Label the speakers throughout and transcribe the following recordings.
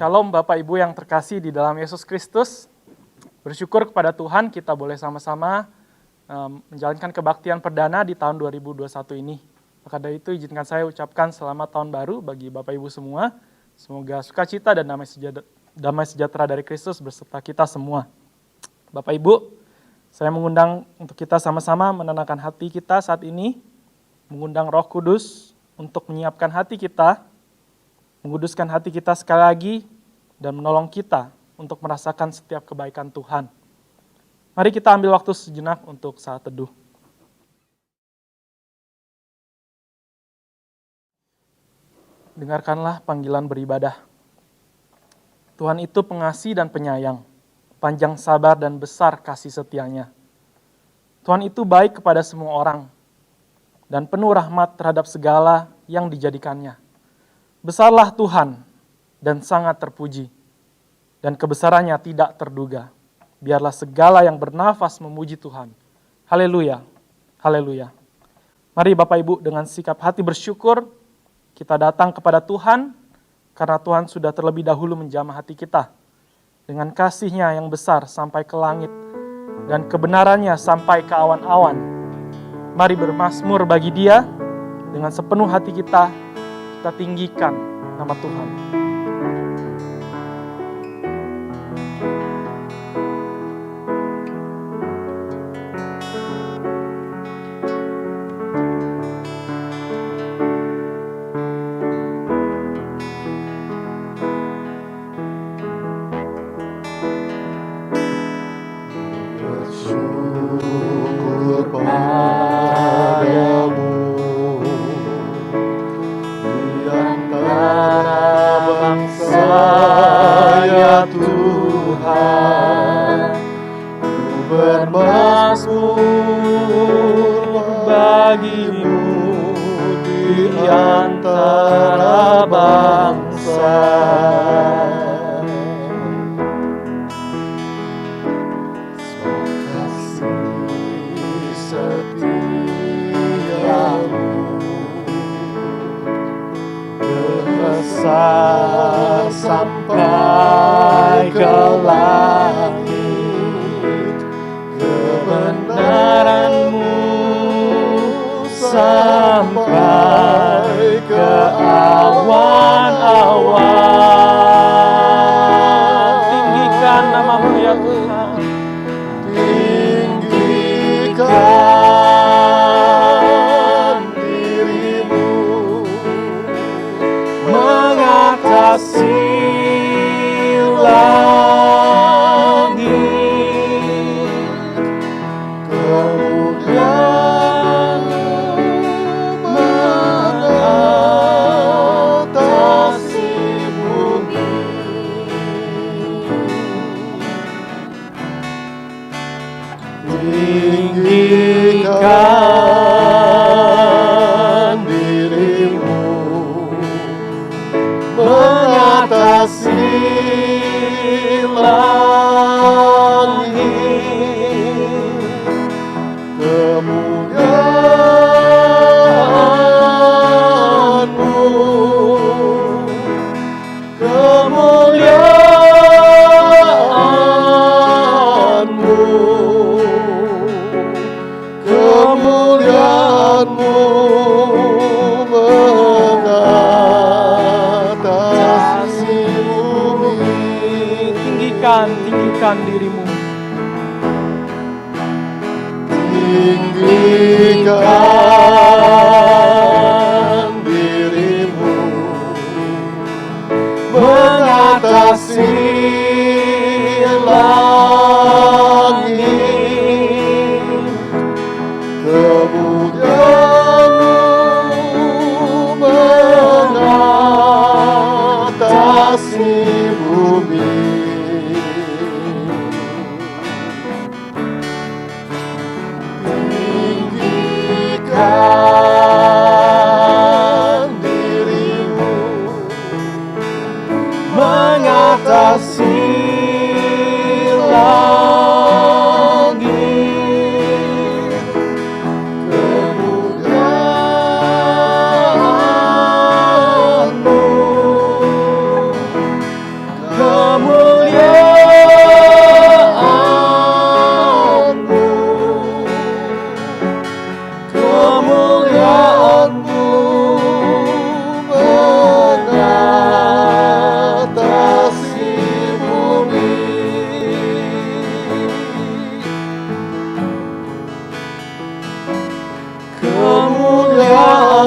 Speaker 1: Shalom Bapak Ibu yang terkasih di dalam Yesus Kristus. Bersyukur kepada Tuhan kita boleh sama-sama menjalankan kebaktian perdana di tahun 2021 ini. Maka dari itu izinkan saya ucapkan selamat tahun baru bagi Bapak Ibu semua. Semoga sukacita dan damai sejahtera dari Kristus berserta kita semua. Bapak Ibu, saya mengundang untuk kita sama-sama menenangkan hati kita saat ini, mengundang Roh Kudus untuk menyiapkan hati kita, menguduskan hati kita sekali lagi, dan menolong kita untuk merasakan setiap kebaikan Tuhan. Mari kita ambil waktu sejenak untuk saat teduh. Dengarkanlah panggilan beribadah. Tuhan itu pengasih dan penyayang, panjang sabar dan besar kasih setianya. Tuhan itu baik kepada semua orang, dan penuh rahmat terhadap segala yang dijadikannya. Besarlah Tuhan dan sangat terpuji, dan kebesarannya tidak terduga. Biarlah segala yang bernafas memuji Tuhan. Haleluya, haleluya. Mari Bapak Ibu dengan sikap hati bersyukur, kita datang kepada Tuhan, karena Tuhan sudah terlebih dahulu menjamah hati kita. Dengan kasih-Nya yang besar sampai ke langit, dan kebenarannya sampai ke awan-awan. Mari bermazmur bagi Dia, dengan sepenuh hati kita tinggikan nama Tuhan.
Speaker 2: Bersyukur padamu di antara bangsa, ya Tuhan. Ku bermazmur bagimu di antara bangsa. Sampai ke langit, kebenaran-Mu sampai ke awan-awan.
Speaker 1: Tinggikan nama-Mu ya Tuhan.
Speaker 2: Tinggikan diri-Mu mengatasi langit, kemuliaan-Mu mengatasi bumi. Tinggikan diri-Mu mengatasi langit, kemuliaan-Mu, kemuliaan-Mu, kemuliaan-Mu mengatasi bumi.
Speaker 1: Tinggikan diri-Mu.
Speaker 2: Tinggikan diri-Mu mengatasi langit, kemuliaan-Mu mengatasi bumi. Tinggikan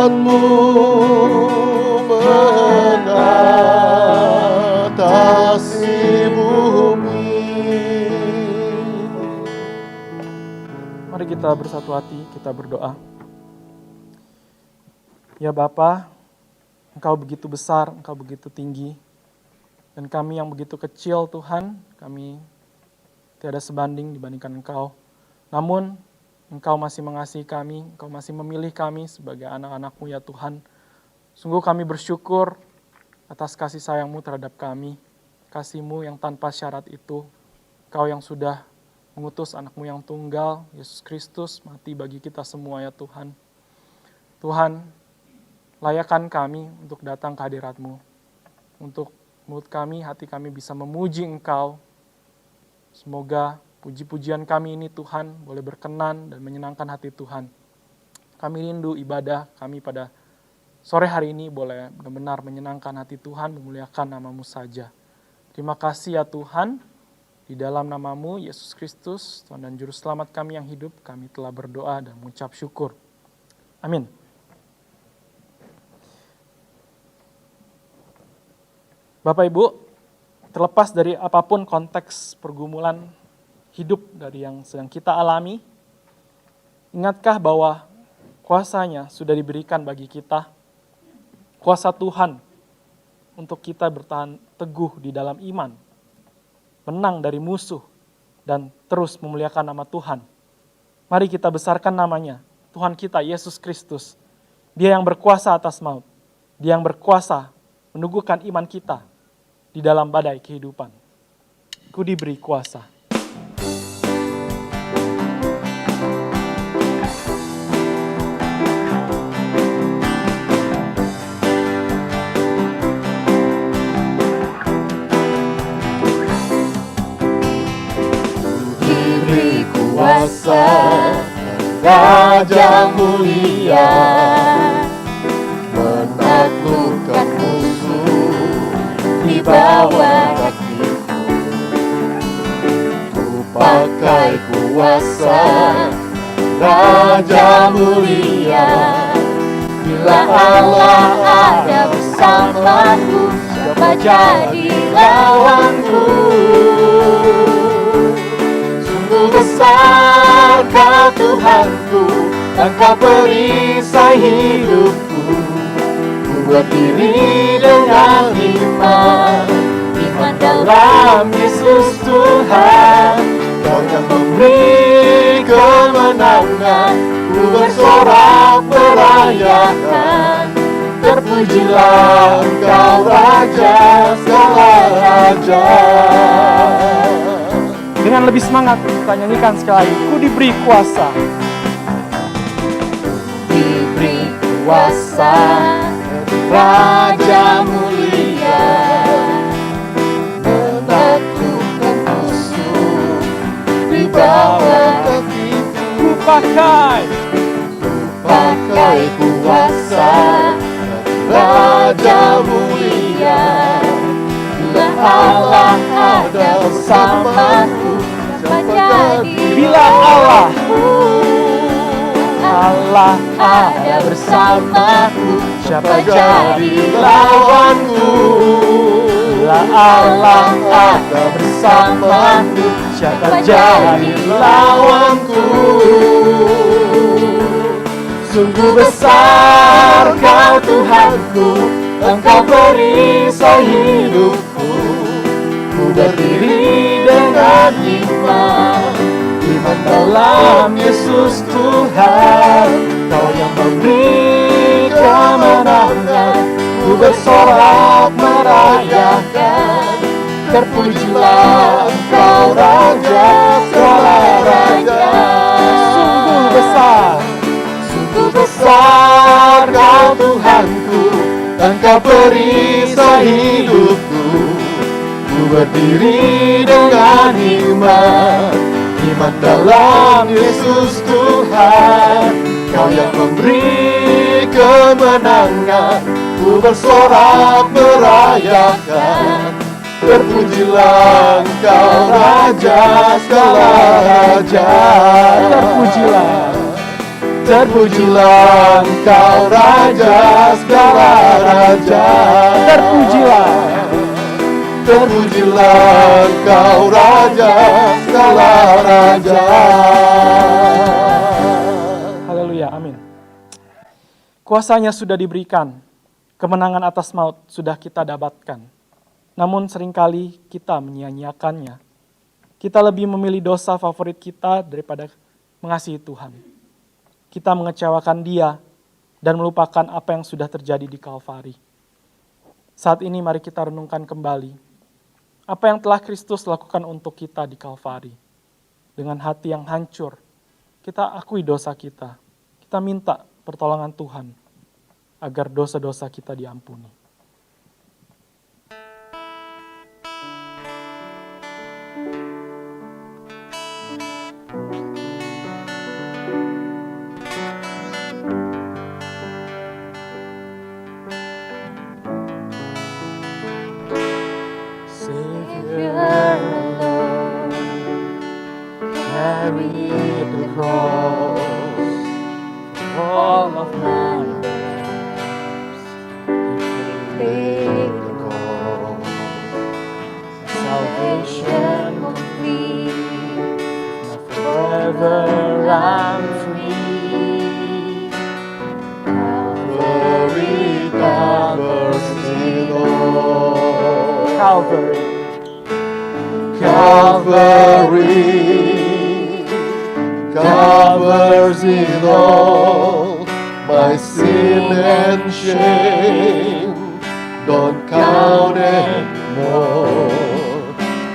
Speaker 2: Firman-Mu mengatasi bumi.
Speaker 1: Mari kita bersatu hati, kita berdoa. Ya Bapa, Engkau begitu besar, Engkau begitu tinggi, dan kami yang begitu kecil Tuhan, kami tiada sebanding dibandingkan Engkau. Namun, Engkau masih mengasihi kami, Engkau masih memilih kami sebagai anak-anak-Mu ya Tuhan. Sungguh kami bersyukur atas kasih sayang-Mu terhadap kami, kasih-Mu yang tanpa syarat itu. Engkau yang sudah mengutus anak-Mu yang tunggal, Yesus Kristus, mati bagi kita semua ya Tuhan. Tuhan, layakan kami untuk datang ke hadirat-Mu, untuk mulut kami, hati kami bisa memuji Engkau. Semoga puji-pujian kami ini Tuhan boleh berkenan dan menyenangkan hati Tuhan. Kami rindu ibadah kami pada sore hari ini boleh benar-benar menyenangkan hati Tuhan, memuliakan nama-Mu saja. Terima kasih ya Tuhan, di dalam nama-Mu Yesus Kristus, Tuhan dan Juru Selamat kami yang hidup, kami telah berdoa dan mengucap syukur. Amin. Bapak Ibu, terlepas dari apapun konteks pergumulan hidup dari yang sedang kita alami, ingatkah bahwa kuasanya sudah diberikan bagi kita, kuasa Tuhan untuk kita bertahan teguh di dalam iman, menang dari musuh, dan terus memuliakan nama Tuhan. Mari kita besarkan namanya, Tuhan kita Yesus Kristus. Dia yang berkuasa atas maut, Dia yang berkuasa meneguhkan iman kita di dalam badai kehidupan. Ku diberi kuasa.
Speaker 2: Diberi kuasa Raja mulia, menaklukkan musuh di bawah kakiku. Ku pakai kuasa Raja mulia. Bila Allah ada bersamaku, siapa jadi lawanku? Sungguh besar Kau Tuhanku, Engkau perisai hidupku. Ku berdiri dengan iman dalam Yesus Tuhan. Kau yang memberi kemenangan, ku bersorak merayakan. Terpujilah Engkau Raja segala raja.
Speaker 1: Dengan lebih semangat kita nyanyikan sekali lagi, ku diberi kuasa.
Speaker 2: Diberi kuasa Raja mulia, menaklukkan musuh di bawah kakiku.
Speaker 1: Ku pakai
Speaker 2: kuasa Raja mulia. Bila Allah ada bersamaku, siapa jadi
Speaker 1: bila Allah
Speaker 2: ada bersamaku, siapa jadi lawanku? Bila Allah ada bersamaku, siapa jadi lawanku? Sungguh besar Kau Tuhanku, Engkau perisai hidupku. Ku berdiri dengan iman dalam Yesus Tuhan. Kau yang memberi kemenangan, ku bersorak merayakan. Terpujilah Engkau Raja segala raja. Sungguh besar Kau Tuhanku, Engkau perisai hidupku. Ku berdiri dengan iman dalam Yesus Tuhan. Kau yang memberi kemenangan, ku bersorak merayakan. Terpujilah Engkau Raja segala raja. Terpujilah Engkau Raja segala raja.
Speaker 1: Terpujilah.
Speaker 2: Terpujilah Engkau Raja segala raja.
Speaker 1: Haleluya, amin. Kuasanya sudah diberikan, kemenangan atas maut sudah kita dapatkan. Namun seringkali kita menyia-nyiakannya. Kita lebih memilih dosa favorit kita daripada mengasihi Tuhan. Kita mengecewakan Dia dan melupakan apa yang sudah terjadi di Kalvari. Saat ini mari kita renungkan kembali apa yang telah Kristus lakukan untuk kita di Kalvari. Dengan hati yang hancur, kita akui dosa kita. Kita minta pertolongan Tuhan agar dosa-dosa kita diampuni.
Speaker 2: Carry the cross, all of my burdens. He paid the cost. Salvation complete. Now forever I'm free. Calvary covers it all.
Speaker 1: Calvary.
Speaker 2: Calvary covers it all, my sin and shame don't count anymore.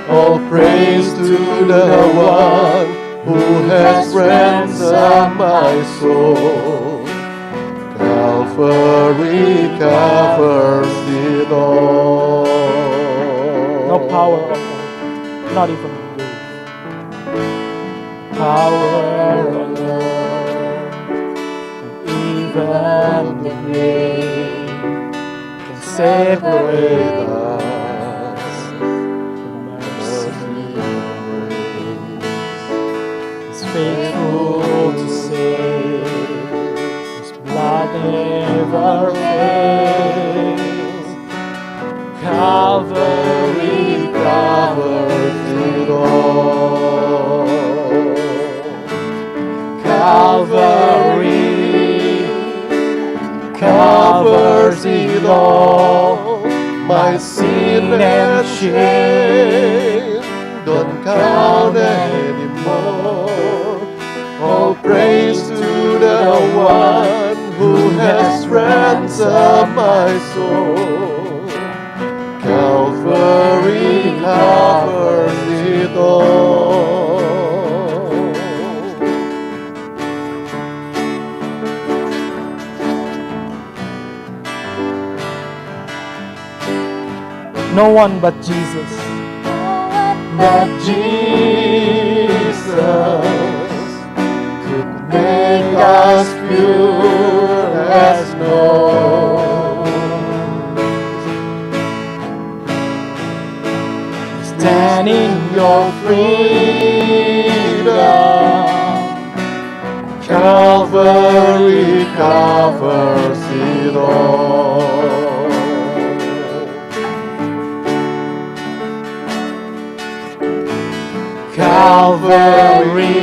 Speaker 2: All praise to the one who has ransomed my soul. Calvary covers it all.
Speaker 1: No power of earth, not even the grave. Power on earth, even the grave can separate us from mercy and grace. He's faithful to save, His blood never fails. Calvary
Speaker 2: Covers it all. Calvary covers it all. My sin and shame don't count anymore. All praise to the one who has ransomed my soul. Calvary covers it all.
Speaker 1: no one but Jesus.
Speaker 2: But Jesus could make us pure as snow. Stand in your freedom. Calvary covers it all. Calvary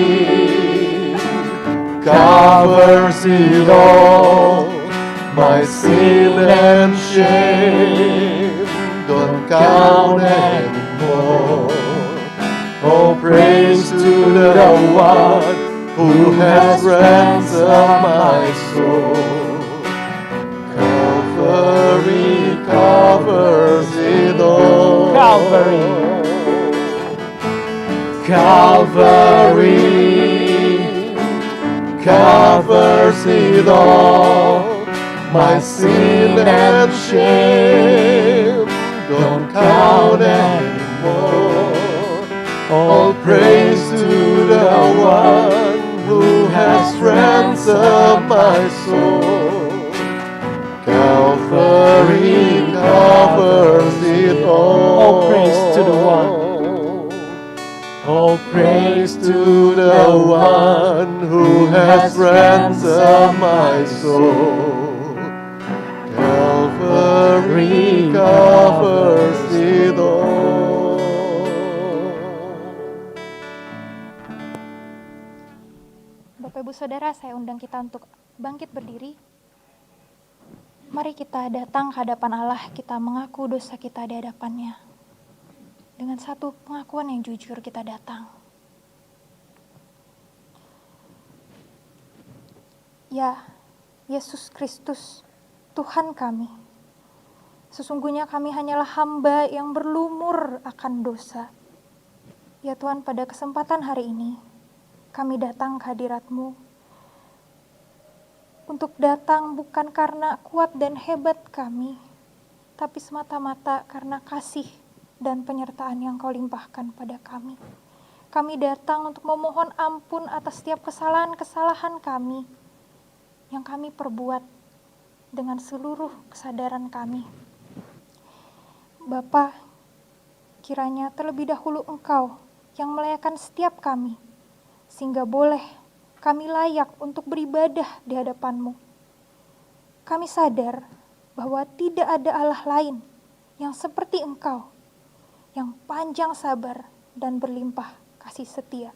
Speaker 2: covers it all. My sin and shame don't count anymore. Oh, praise to the one who has ransomed my soul. Calvary covers it all.
Speaker 1: Calvary.
Speaker 2: Calvary covers it all. My sin and shame don't count anymore. All praise to the one who has ransomed my soul. Calvary covers it all.
Speaker 1: All praise to the one.
Speaker 2: All praise to to the one who has ransomed my soul. Calvary covers it all.
Speaker 3: Bapak Ibu Saudara, saya undang kita untuk bangkit berdiri. Mari kita datang ke hadapan Allah, kita mengaku dosa kita di hadapannya. Dengan satu pengakuan yang jujur kita datang. Ya, Yesus Kristus, Tuhan kami. Sesungguhnya kami hanyalah hamba yang berlumur akan dosa. Ya Tuhan, pada kesempatan hari ini, kami datang ke hadirat-Mu. Untuk datang bukan karena kuat dan hebat kami, tapi semata-mata karena kasih dan penyertaan yang Kau limpahkan pada kami. Kami datang untuk memohon ampun atas setiap kesalahan-kesalahan kami yang kami perbuat dengan seluruh kesadaran kami. Bapa, kiranya terlebih dahulu Engkau yang melayakan setiap kami, sehingga boleh kami layak untuk beribadah di hadapan-Mu. Kami sadar bahwa tidak ada Allah lain yang seperti Engkau, yang panjang sabar dan berlimpah kasih setia.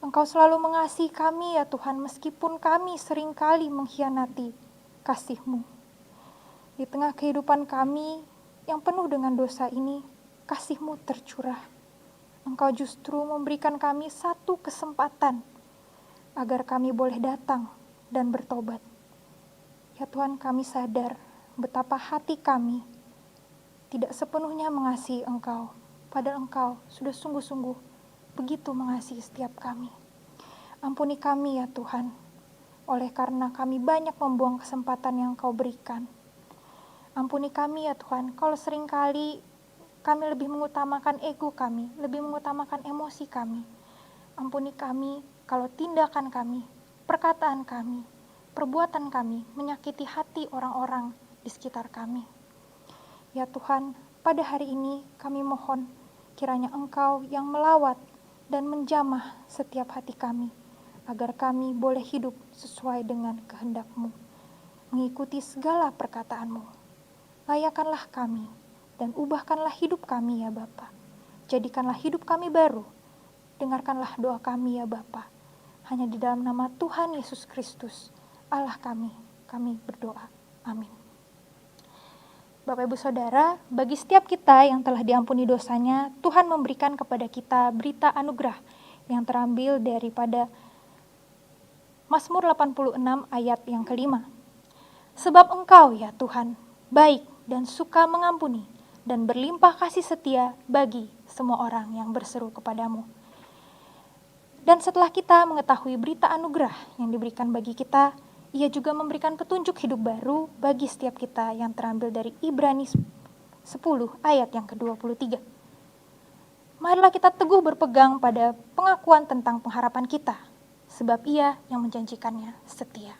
Speaker 3: Engkau selalu mengasihi kami ya Tuhan, meskipun kami seringkali mengkhianati kasih-Mu. Di tengah kehidupan kami yang penuh dengan dosa ini, kasih-Mu tercurah. Engkau justru memberikan kami satu kesempatan agar kami boleh datang dan bertobat. Ya Tuhan, kami sadar betapa hati kami tidak sepenuhnya mengasihi Engkau, padahal Engkau sudah sungguh-sungguh begitu mengasihi setiap kami. Ampuni kami ya Tuhan, oleh karena kami banyak membuang kesempatan yang Kau berikan. Ampuni kami ya Tuhan, kalau seringkali kami lebih mengutamakan ego kami, lebih mengutamakan emosi kami. Ampuni kami kalau tindakan kami, perkataan kami, perbuatan kami menyakiti hati orang-orang di sekitar kami. Ya Tuhan, pada hari ini kami mohon kiranya Engkau yang melawat dan menjamah setiap hati kami, agar kami boleh hidup sesuai dengan kehendak-Mu, mengikuti segala perkataan-Mu. Layakanlah kami dan ubahkanlah hidup kami ya Bapa. Jadikanlah hidup kami baru. Dengarkanlah doa kami ya Bapa. Hanya di dalam nama Tuhan Yesus Kristus, Allah kami berdoa. Amin. Bapak Ibu Saudara, bagi setiap kita yang telah diampuni dosanya, Tuhan memberikan kepada kita berita anugerah yang terambil daripada Mazmur 86 ayat yang kelima. Sebab Engkau ya Tuhan, baik dan suka mengampuni, dan berlimpah kasih setia bagi semua orang yang berseru kepadamu. Dan setelah kita mengetahui berita anugerah yang diberikan bagi kita, Ia juga memberikan petunjuk hidup baru bagi setiap kita yang terambil dari Ibrani 10 ayat yang ke-23. Marilah kita teguh berpegang pada pengakuan tentang pengharapan kita, sebab Ia yang menjanjikannya setia.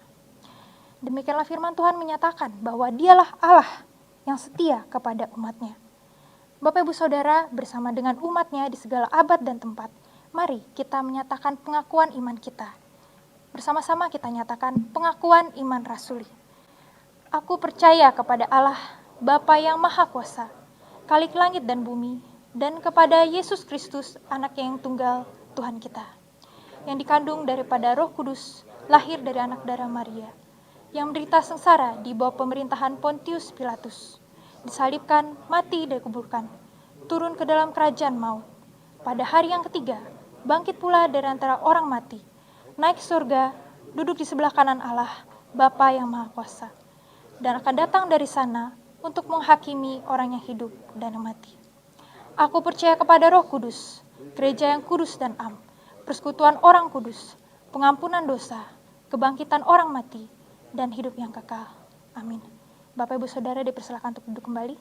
Speaker 3: Demikianlah firman Tuhan menyatakan bahwa Dialah Allah yang setia kepada umat-Nya. Bapak Ibu Saudara, bersama dengan umat-Nya di segala abad dan tempat, mari kita menyatakan pengakuan iman kita. Bersama-sama kita nyatakan pengakuan iman rasuli. Aku percaya kepada Allah, Bapa yang Maha Kuasa, Khalik langit dan bumi, dan kepada Yesus Kristus, Anak yang tunggal, Tuhan kita, yang dikandung daripada Roh Kudus, lahir dari anak darah Maria, yang menderita sengsara di bawah pemerintahan Pontius Pilatus, disalibkan, mati dan dikuburkan, turun ke dalam kerajaan maut. Pada hari yang ketiga, bangkit pula dari antara orang mati, naik ke surga, duduk di sebelah kanan Allah, Bapa yang Maha Kuasa, dan akan datang dari sana untuk menghakimi orang yang hidup dan yang mati. Aku percaya kepada Roh Kudus, gereja yang kudus dan am, persekutuan orang kudus, pengampunan dosa, kebangkitan orang mati, dan hidup yang kekal. Amin. Bapak Ibu Saudara dipersilakan untuk duduk kembali.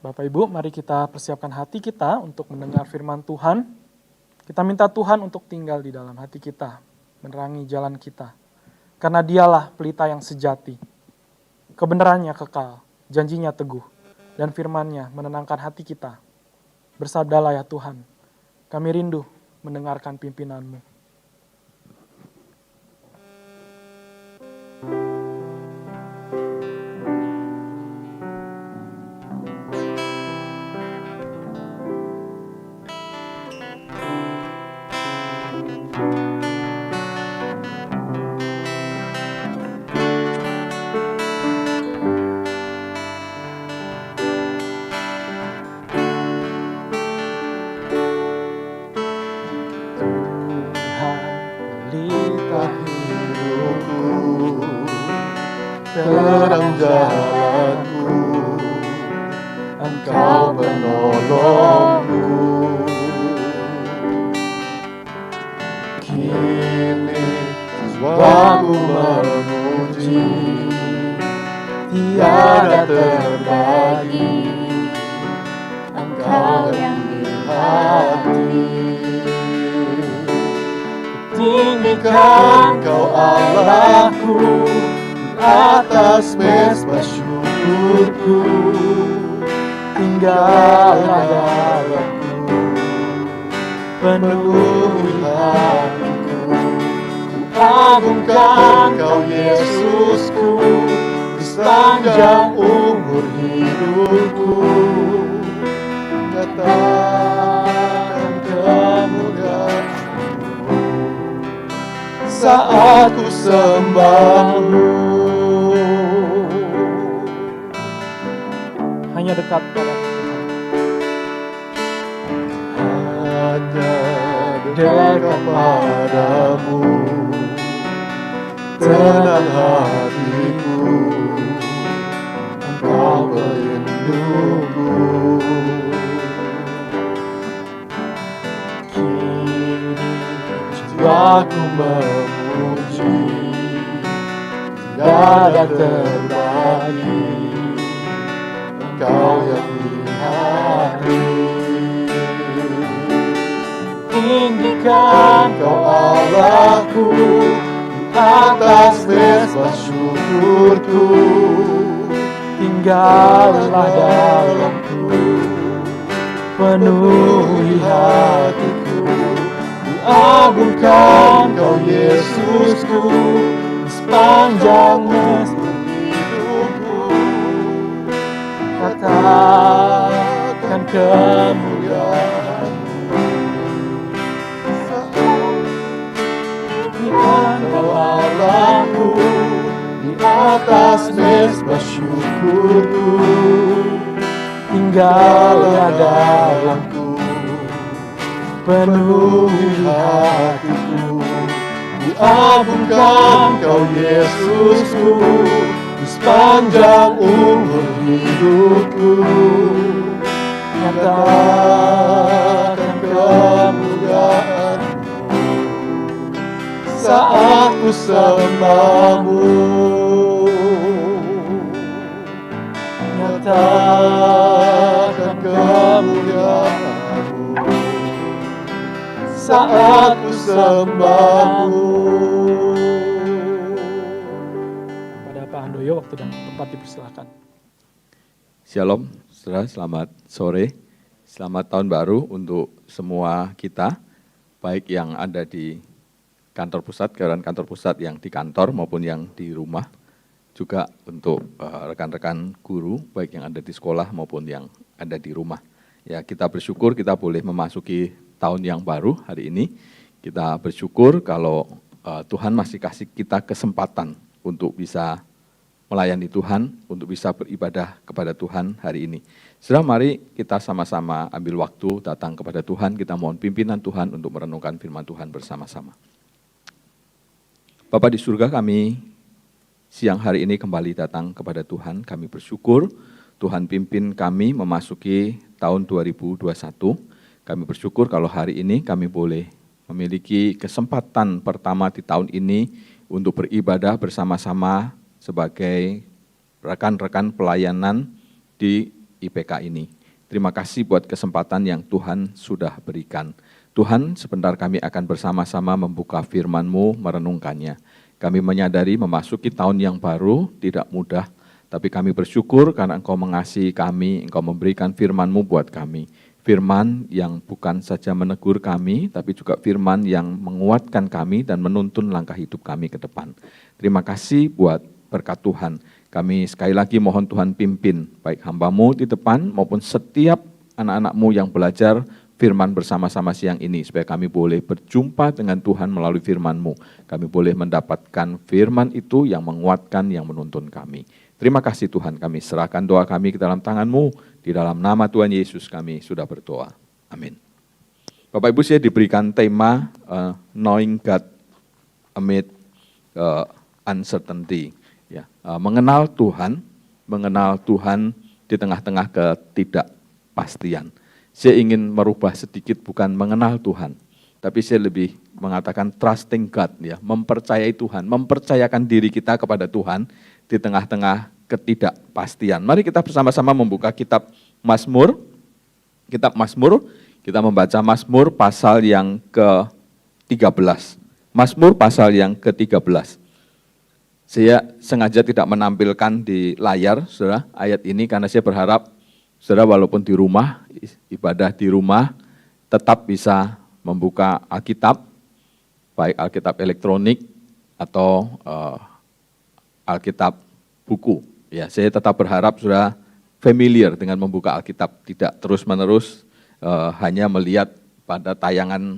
Speaker 1: Bapak Ibu, mari kita persiapkan hati kita untuk mendengar firman Tuhan. Kita minta Tuhan untuk tinggal di dalam hati kita, menerangi jalan kita. Karena Dialah pelita yang sejati. Kebenarannya kekal, janjinya teguh, dan firman-Nya menenangkan hati kita. Bersabdalah ya Tuhan, kami rindu mendengarkan pimpinan-Mu.
Speaker 2: Pelita hidupku, terang jalanku, Engkau penolongku. Kini jiwaku memuji, tiada terbagi, Engkau yang di hati. Tinggikan Kau Allahku di atas mezbah syukurku, tinggallah dalamku, penuhi hatiku. Ku agungkan Kau Yesusku, di sepanjang umur hidupku, nyatakan kemuliaan saat ku sembah-Mu.
Speaker 1: Hanya dekat pada Tuhan.
Speaker 2: Hanya dekat padamu, tenang hatiku, Engkau pelindungku. Kini jiwaku memuji, tiada terbagi, Engkau yang di hati. Tinggikan Kau Allahku di atas mezbah syukurku, tinggallah dalamku, penuhi hatiku. Ku agungkan Kau Yesusku, di sepanjang mezbah hidupku, katakan kemuliaan-Mu. Tinggikan Kau Allahku di atas mezbah syukurku, tinggallah dalamku, penuhi hatiku. Ku agungkan Kau Yesusku, di sepanjang umur hidupku, nyatakan kemuliaan-Mu saat ku sembah-Mu. Nyatakan kemuliaan-Mu saat ku sembah-Mu.
Speaker 1: Pada Pak Handoyo, waktu dan tempat dipersilakan.
Speaker 4: Shalom, saudara, selamat sore. Selamat tahun baru untuk semua kita, baik yang ada di kantor pusat, keadaan kantor pusat yang di kantor maupun yang di rumah. Juga untuk rekan-rekan guru, baik yang ada di sekolah maupun yang ada di rumah. Ya, kita bersyukur kita boleh memasuki tahun yang baru hari ini. Kita bersyukur kalau Tuhan masih kasih kita kesempatan untuk bisa melayani Tuhan, untuk bisa beribadah kepada Tuhan hari ini. Saudara, mari kita sama-sama ambil waktu datang kepada Tuhan, kita mohon pimpinan Tuhan untuk merenungkan firman Tuhan bersama-sama. Bapa di surga, kami siang hari ini kembali datang kepada Tuhan. Kami bersyukur Tuhan pimpin kami memasuki tahun 2021. Kami bersyukur kalau hari ini kami boleh memiliki kesempatan pertama di tahun ini untuk beribadah bersama-sama sebagai rekan-rekan pelayanan di IPK ini. Terima kasih buat kesempatan yang Tuhan sudah berikan. Tuhan, sebentar kami akan bersama-sama membuka firman-Mu, merenungkannya. Kami menyadari memasuki tahun yang baru tidak mudah, tapi kami bersyukur karena Engkau mengasihi kami, Engkau memberikan firman-Mu buat kami. firman yang bukan saja menegur kami, tapi juga firman yang menguatkan kami dan menuntun langkah hidup kami ke depan. Terima kasih buat berkat Tuhan. Kami sekali lagi mohon Tuhan pimpin, baik hamba-Mu di depan maupun setiap anak-anak-Mu yang belajar firman bersama-sama siang ini, supaya kami boleh berjumpa dengan Tuhan melalui firman-Mu. Kami boleh mendapatkan firman itu yang menguatkan, yang menuntun kami. Terima kasih Tuhan, kami serahkan doa kami ke dalam tangan-Mu, di dalam nama Tuhan Yesus kami sudah berdoa. Amin. Bapak Ibu, saya diberikan tema Knowing God Amid Uncertainty. Ya, mengenal Tuhan di tengah-tengah ketidakpastian. Saya ingin merubah sedikit, bukan mengenal Tuhan, tapi saya lebih mengatakan trusting God, ya, mempercayai Tuhan, mempercayakan diri kita kepada Tuhan di tengah-tengah ketidakpastian. Mari kita bersama-sama membuka kitab Mazmur. Kitab Mazmur, kita membaca Mazmur pasal yang ke-13. Mazmur pasal yang ke-13. Saya sengaja tidak menampilkan di layar, saudara, ayat ini karena saya berharap saudara walaupun di rumah, ibadah di rumah, tetap bisa membuka Alkitab, baik Alkitab elektronik atau Alkitab buku. Ya, saya tetap berharap saudara familiar dengan membuka Alkitab, tidak terus-menerus hanya melihat pada tayangan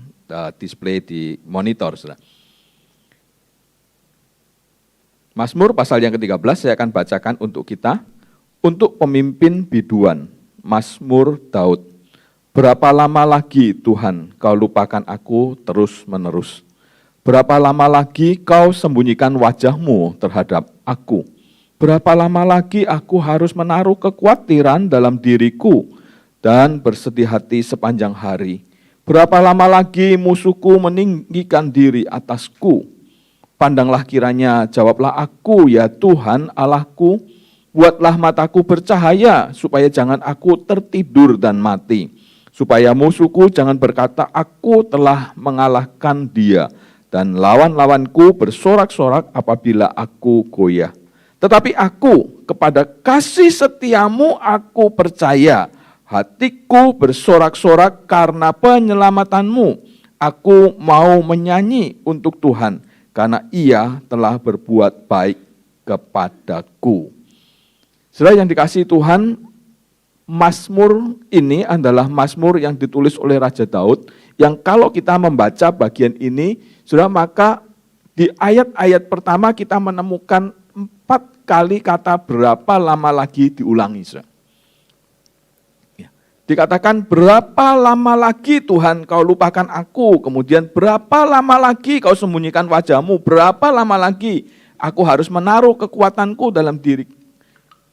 Speaker 4: display di monitor, saudara. Mazmur pasal yang ke-13 saya akan bacakan untuk kita, untuk pemimpin biduan, Mazmur Daud. Berapa lama lagi Tuhan kau lupakan aku terus-menerus? Berapa lama lagi kau sembunyikan wajah-Mu terhadap aku? Berapa lama lagi aku harus menaruh kekhawatiran dalam diriku dan bersedih hati sepanjang hari? Berapa lama lagi musuhku meninggikan diri atasku? Pandanglah kiranya, jawablah aku, ya Tuhan Allahku, buatlah mataku bercahaya, supaya jangan aku tertidur dan mati. Supaya musuhku jangan berkata, aku telah mengalahkan dia, dan lawan-lawanku bersorak-sorak apabila aku goyah. Tetapi aku, kepada kasih setiamu aku percaya, hatiku bersorak-sorak karena penyelamatanmu. Aku mau menyanyi untuk Tuhan, karena Ia telah berbuat baik kepadaku. Saudara yang dikasihi Tuhan, Mazmur ini adalah Mazmur yang ditulis oleh Raja Daud, yang kalau kita membaca bagian ini, saudara, maka di ayat-ayat pertama kita menemukan 4 kali kata berapa lama lagi diulangi, saudara. Dikatakan berapa lama lagi Tuhan kau lupakan aku, kemudian berapa lama lagi kau sembunyikan wajahmu, berapa lama lagi aku harus menaruh kekuatanku dalam diri,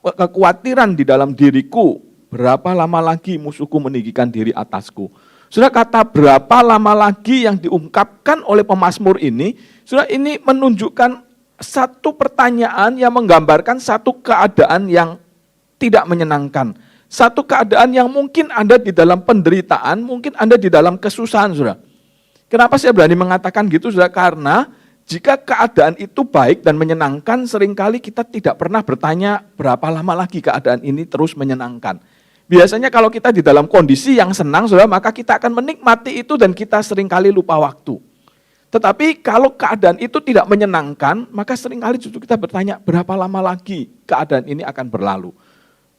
Speaker 4: kekhawatiran di dalam diriku, berapa lama lagi musuhku meninggikan diri atasku. Sudah kata berapa lama lagi yang diungkapkan oleh pemazmur ini, sudah ini menunjukkan satu pertanyaan yang menggambarkan satu keadaan yang tidak menyenangkan. Satu keadaan yang mungkin Anda di dalam penderitaan, mungkin Anda di dalam kesusahan, saudara. Kenapa saya berani mengatakan gitu, saudara? Karena jika keadaan itu baik dan menyenangkan, seringkali kita tidak pernah bertanya berapa lama lagi keadaan ini terus menyenangkan. Biasanya kalau kita di dalam kondisi yang senang, saudara, maka kita akan menikmati itu dan kita seringkali lupa waktu. Tetapi kalau keadaan itu tidak menyenangkan, maka seringkali justru kita bertanya berapa lama lagi keadaan ini akan berlalu.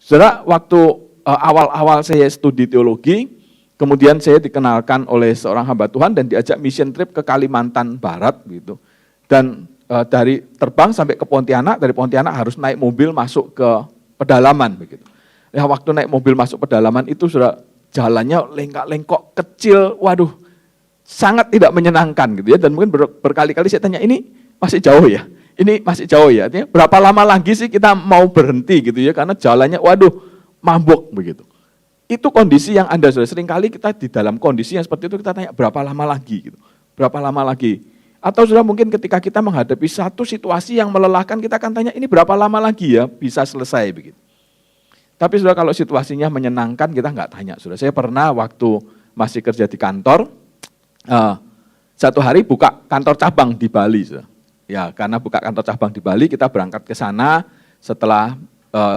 Speaker 4: Saudara, waktu awal-awal saya studi teologi, kemudian saya dikenalkan oleh seorang hamba Tuhan dan diajak mission trip ke Kalimantan Barat gitu. Dan dari terbang sampai ke Pontianak, dari Pontianak harus naik mobil masuk ke pedalaman begitu. Ya, waktu naik mobil masuk pedalaman itu sudah jalannya lengkak-lengkok kecil, waduh, sangat tidak menyenangkan gitu ya. Dan mungkin berkali-kali saya tanya, ini masih jauh ya? Ini masih jauh ya, artinya berapa lama lagi sih kita mau berhenti gitu ya, karena jalannya waduh mabuk begitu. Itu kondisi yang Anda sudah seringkali kita di dalam kondisi yang seperti itu kita tanya berapa lama lagi gitu, berapa lama lagi. Atau sudah mungkin ketika kita menghadapi satu situasi yang melelahkan kita akan tanya ini berapa lama lagi ya bisa selesai begitu. Tapi sudah kalau situasinya menyenangkan kita nggak tanya. Sudah saya pernah waktu masih kerja di kantor, satu hari buka kantor cabang di Bali sudah. Ya, karena buka kantor cabang di Bali, kita berangkat ke sana setelah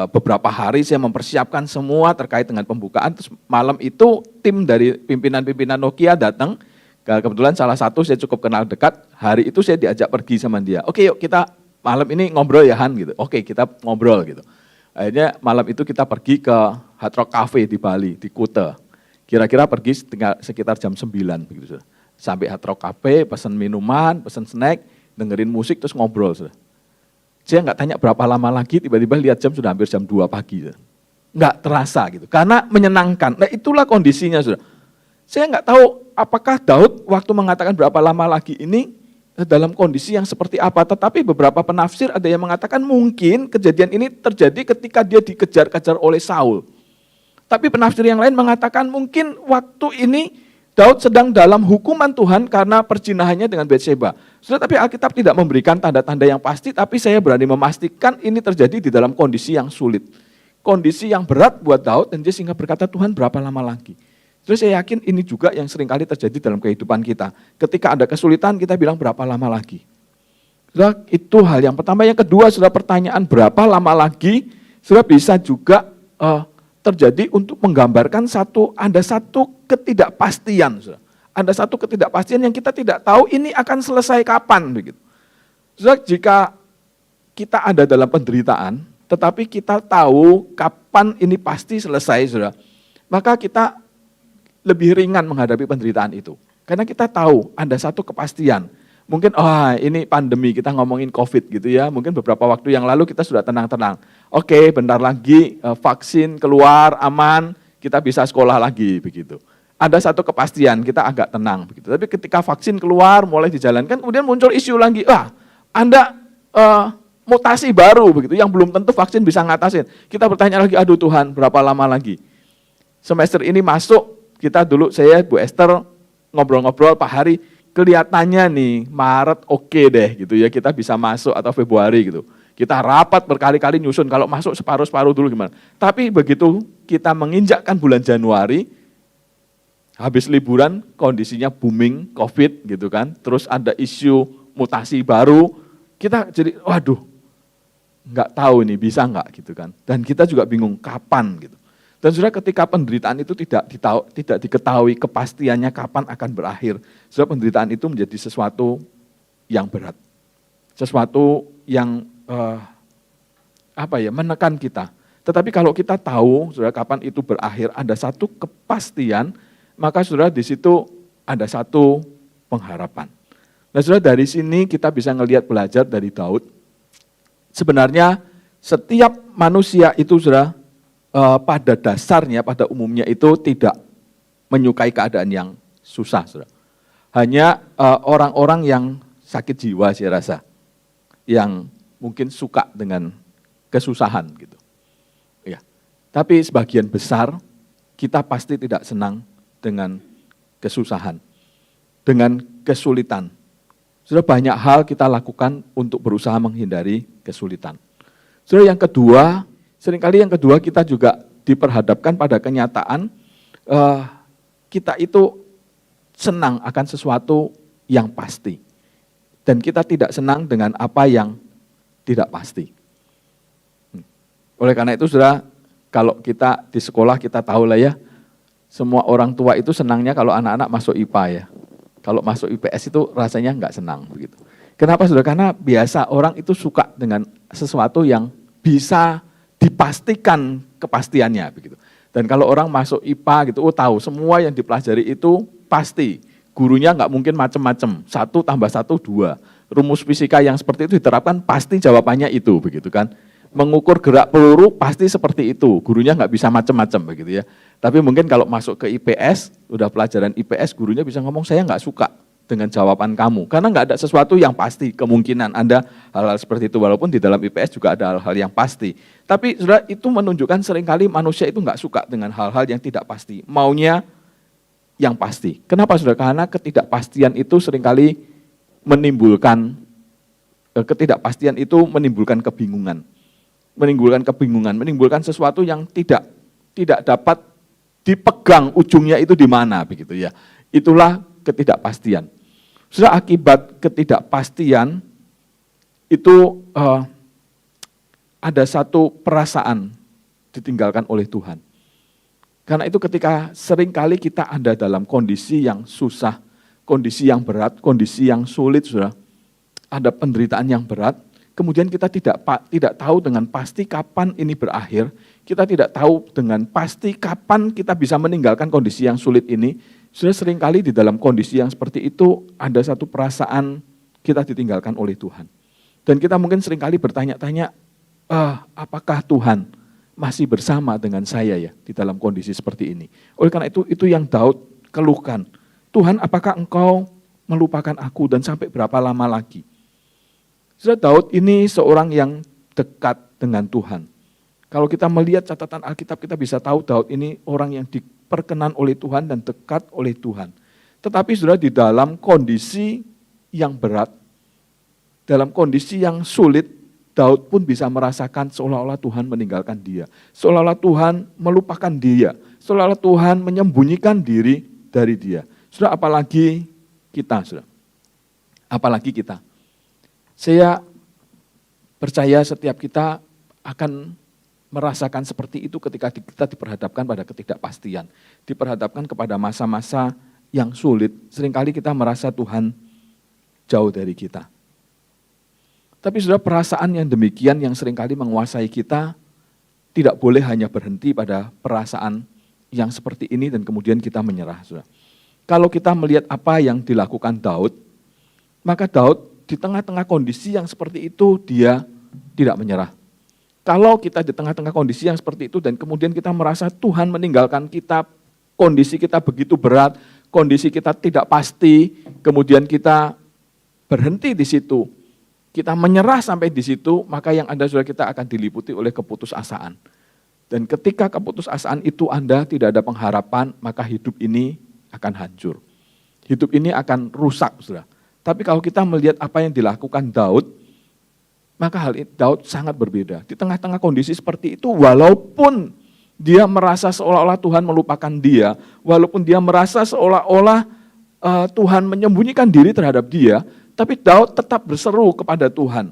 Speaker 4: beberapa hari saya mempersiapkan semua terkait dengan pembukaan. Terus malam itu tim dari pimpinan-pimpinan Nokia datang. Kebetulan salah satu saya cukup kenal dekat. Hari itu saya diajak pergi sama dia. Oke, yuk kita malam ini ngobrol ya Han gitu. Oke, kita ngobrol gitu. Akhirnya malam itu kita pergi ke Hard Rock Cafe di Bali, di Kuta. Kira-kira pergi sekitar jam 9 begitu. Sampai Hard Rock Cafe, pesan minuman, pesan snack, dengerin musik terus ngobrol. Saya nggak tanya berapa lama lagi, tiba-tiba lihat jam sudah hampir jam 2 pagi. Nggak terasa gitu, karena menyenangkan. Nah itulah kondisinya sudah. Saya nggak tahu apakah Daud waktu mengatakan berapa lama lagi ini dalam kondisi yang seperti apa. Tetapi beberapa penafsir ada yang mengatakan mungkin kejadian ini terjadi ketika dia dikejar-kejar oleh Saul. Tapi penafsir yang lain mengatakan mungkin waktu ini Daud sedang dalam hukuman Tuhan karena perzinahannya dengan Batseba. Tapi Alkitab tidak memberikan tanda-tanda yang pasti, tapi saya berani memastikan ini terjadi di dalam kondisi yang sulit. Kondisi yang berat buat Daud, dan dia sehingga berkata, Tuhan berapa lama lagi? Terus saya yakin ini juga yang seringkali terjadi dalam kehidupan kita. Ketika ada kesulitan, kita bilang berapa lama lagi? Itu hal yang pertama. Yang kedua, pertanyaan berapa lama lagi, bisa juga terjadi untuk menggambarkan ada satu ketidakpastian. Ada satu ketidakpastian yang kita tidak tahu ini akan selesai kapan. Begitu. Jika kita ada dalam penderitaan, tetapi kita tahu kapan ini pasti selesai, maka kita lebih ringan menghadapi penderitaan itu. Karena kita tahu ada satu kepastian. Mungkin ini pandemi, kita ngomongin COVID gitu ya, mungkin beberapa waktu yang lalu kita sudah tenang-tenang. Oke, bentar lagi vaksin keluar, aman, kita bisa sekolah lagi begitu. Ada satu kepastian, kita agak tenang begitu. Tapi ketika vaksin keluar, mulai dijalankan, kemudian muncul isu lagi, ada mutasi baru begitu, yang belum tentu vaksin bisa ngatasin. Kita bertanya lagi, aduh Tuhan, berapa lama lagi? Semester ini masuk, saya Bu Esther ngobrol-ngobrol Pak Hari, kelihatannya nih Maret oke deh gitu ya, kita bisa masuk atau Februari gitu. Kita rapat berkali-kali nyusun, kalau masuk separuh-separuh dulu gimana. Tapi begitu kita menginjakkan bulan Januari, habis liburan kondisinya booming COVID gitu kan, terus ada isu mutasi baru, kita jadi waduh, nggak tahu ini bisa nggak gitu kan. Dan kita juga bingung kapan gitu. Dan ketika penderitaan itu tidak diketahui kepastiannya kapan akan berakhir, penderitaan itu menjadi sesuatu yang berat, sesuatu yang menekan kita. Tetapi kalau kita tahu, kapan itu berakhir, ada satu kepastian, maka di situ ada satu pengharapan. Nah, dari sini kita bisa belajar dari Daud. Sebenarnya setiap manusia itu pada dasarnya, pada umumnya itu tidak menyukai keadaan yang susah. Hanya orang-orang yang sakit jiwa saya rasa, yang mungkin suka dengan kesusahan gitu. Ya. Tapi sebagian besar kita pasti tidak senang dengan kesusahan, dengan kesulitan. Banyak hal kita lakukan untuk berusaha menghindari kesulitan. Yang kedua, seringkali kita juga diperhadapkan pada kenyataan kita itu senang akan sesuatu yang pasti. Dan kita tidak senang dengan apa yang tidak pasti. Oleh karena itu kalau kita di sekolah kita tahu lah ya, semua orang tua itu senangnya kalau anak-anak masuk IPA ya. Kalau masuk IPS itu rasanya nggak senang begitu. Kenapa Karena biasa orang itu suka dengan sesuatu yang bisa dipastikan kepastiannya begitu. Dan kalau orang masuk IPA gitu, tahu semua yang dipelajari itu pasti. Gurunya nggak mungkin macam-macam, 1 + 1 = 2. Rumus fisika yang seperti itu diterapkan pasti jawabannya itu begitu kan. Mengukur gerak peluru pasti seperti itu, gurunya nggak bisa macam-macam begitu ya. Tapi mungkin kalau masuk ke IPS, udah pelajaran IPS, gurunya bisa ngomong saya nggak suka dengan jawaban kamu, karena nggak ada sesuatu yang pasti, kemungkinan ada hal-hal seperti itu, walaupun di dalam IPS juga ada hal-hal yang pasti. Tapi itu menunjukkan seringkali manusia itu nggak suka dengan hal-hal yang tidak pasti, maunya yang pasti. Kenapa Karena ketidakpastian itu seringkali menimbulkan kebingungan. Menimbulkan sesuatu yang tidak dapat dipegang ujungnya itu di mana begitu ya. Itulah ketidakpastian. Akibat ketidakpastian itu ada satu perasaan ditinggalkan oleh Tuhan. Karena itu ketika seringkali kita ada dalam kondisi yang susah, kondisi yang berat, kondisi yang sulit, saudara, ada penderitaan yang berat, kemudian kita tidak tahu dengan pasti kapan ini berakhir, kita tidak tahu dengan pasti kapan kita bisa meninggalkan kondisi yang sulit ini. Sudah seringkali di dalam kondisi yang seperti itu ada satu perasaan kita ditinggalkan oleh Tuhan. Dan kita mungkin seringkali bertanya-tanya, apakah Tuhan masih bersama dengan saya ya di dalam kondisi seperti ini. Oleh karena itu yang Daud keluhkan. Tuhan, apakah engkau melupakan aku dan sampai berapa lama lagi? Sudah, Daud ini seorang yang dekat dengan Tuhan. Kalau kita melihat catatan Alkitab, kita bisa tahu Daud ini orang yang diperkenan oleh Tuhan dan dekat oleh Tuhan. Tetapi sudah di dalam kondisi yang berat, dalam kondisi yang sulit, Daud pun bisa merasakan seolah-olah Tuhan meninggalkan dia. Seolah-olah Tuhan melupakan dia. Seolah-olah Tuhan menyembunyikan diri dari dia. Sudah, apalagi kita, sudah. Apalagi kita. Saya percaya setiap kita akan merasakan seperti itu ketika kita diperhadapkan pada ketidakpastian. Diperhadapkan kepada masa-masa yang sulit. Seringkali kita merasa Tuhan jauh dari kita. Tapi sudah, perasaan yang demikian yang seringkali menguasai kita tidak boleh hanya berhenti pada perasaan yang seperti ini dan kemudian kita menyerah. Sudah. Kalau kita melihat apa yang dilakukan Daud, maka Daud di tengah-tengah kondisi yang seperti itu dia tidak menyerah. Kalau kita di tengah-tengah kondisi yang seperti itu dan kemudian kita merasa Tuhan meninggalkan kita, kondisi kita begitu berat, kondisi kita tidak pasti, kemudian kita berhenti di situ, kita menyerah sampai di situ, maka yang ada saudara kita akan diliputi oleh keputusasaan. Dan ketika keputusasaan itu Anda tidak ada pengharapan, maka hidup ini akan hancur. Hidup ini akan rusak, saudara. Tapi kalau kita melihat apa yang dilakukan Daud, maka hal itu Daud sangat berbeda. Di tengah-tengah kondisi seperti itu, walaupun dia merasa seolah-olah Tuhan melupakan dia, walaupun dia merasa seolah-olah Tuhan menyembunyikan diri terhadap dia, tapi Daud tetap berseru kepada Tuhan.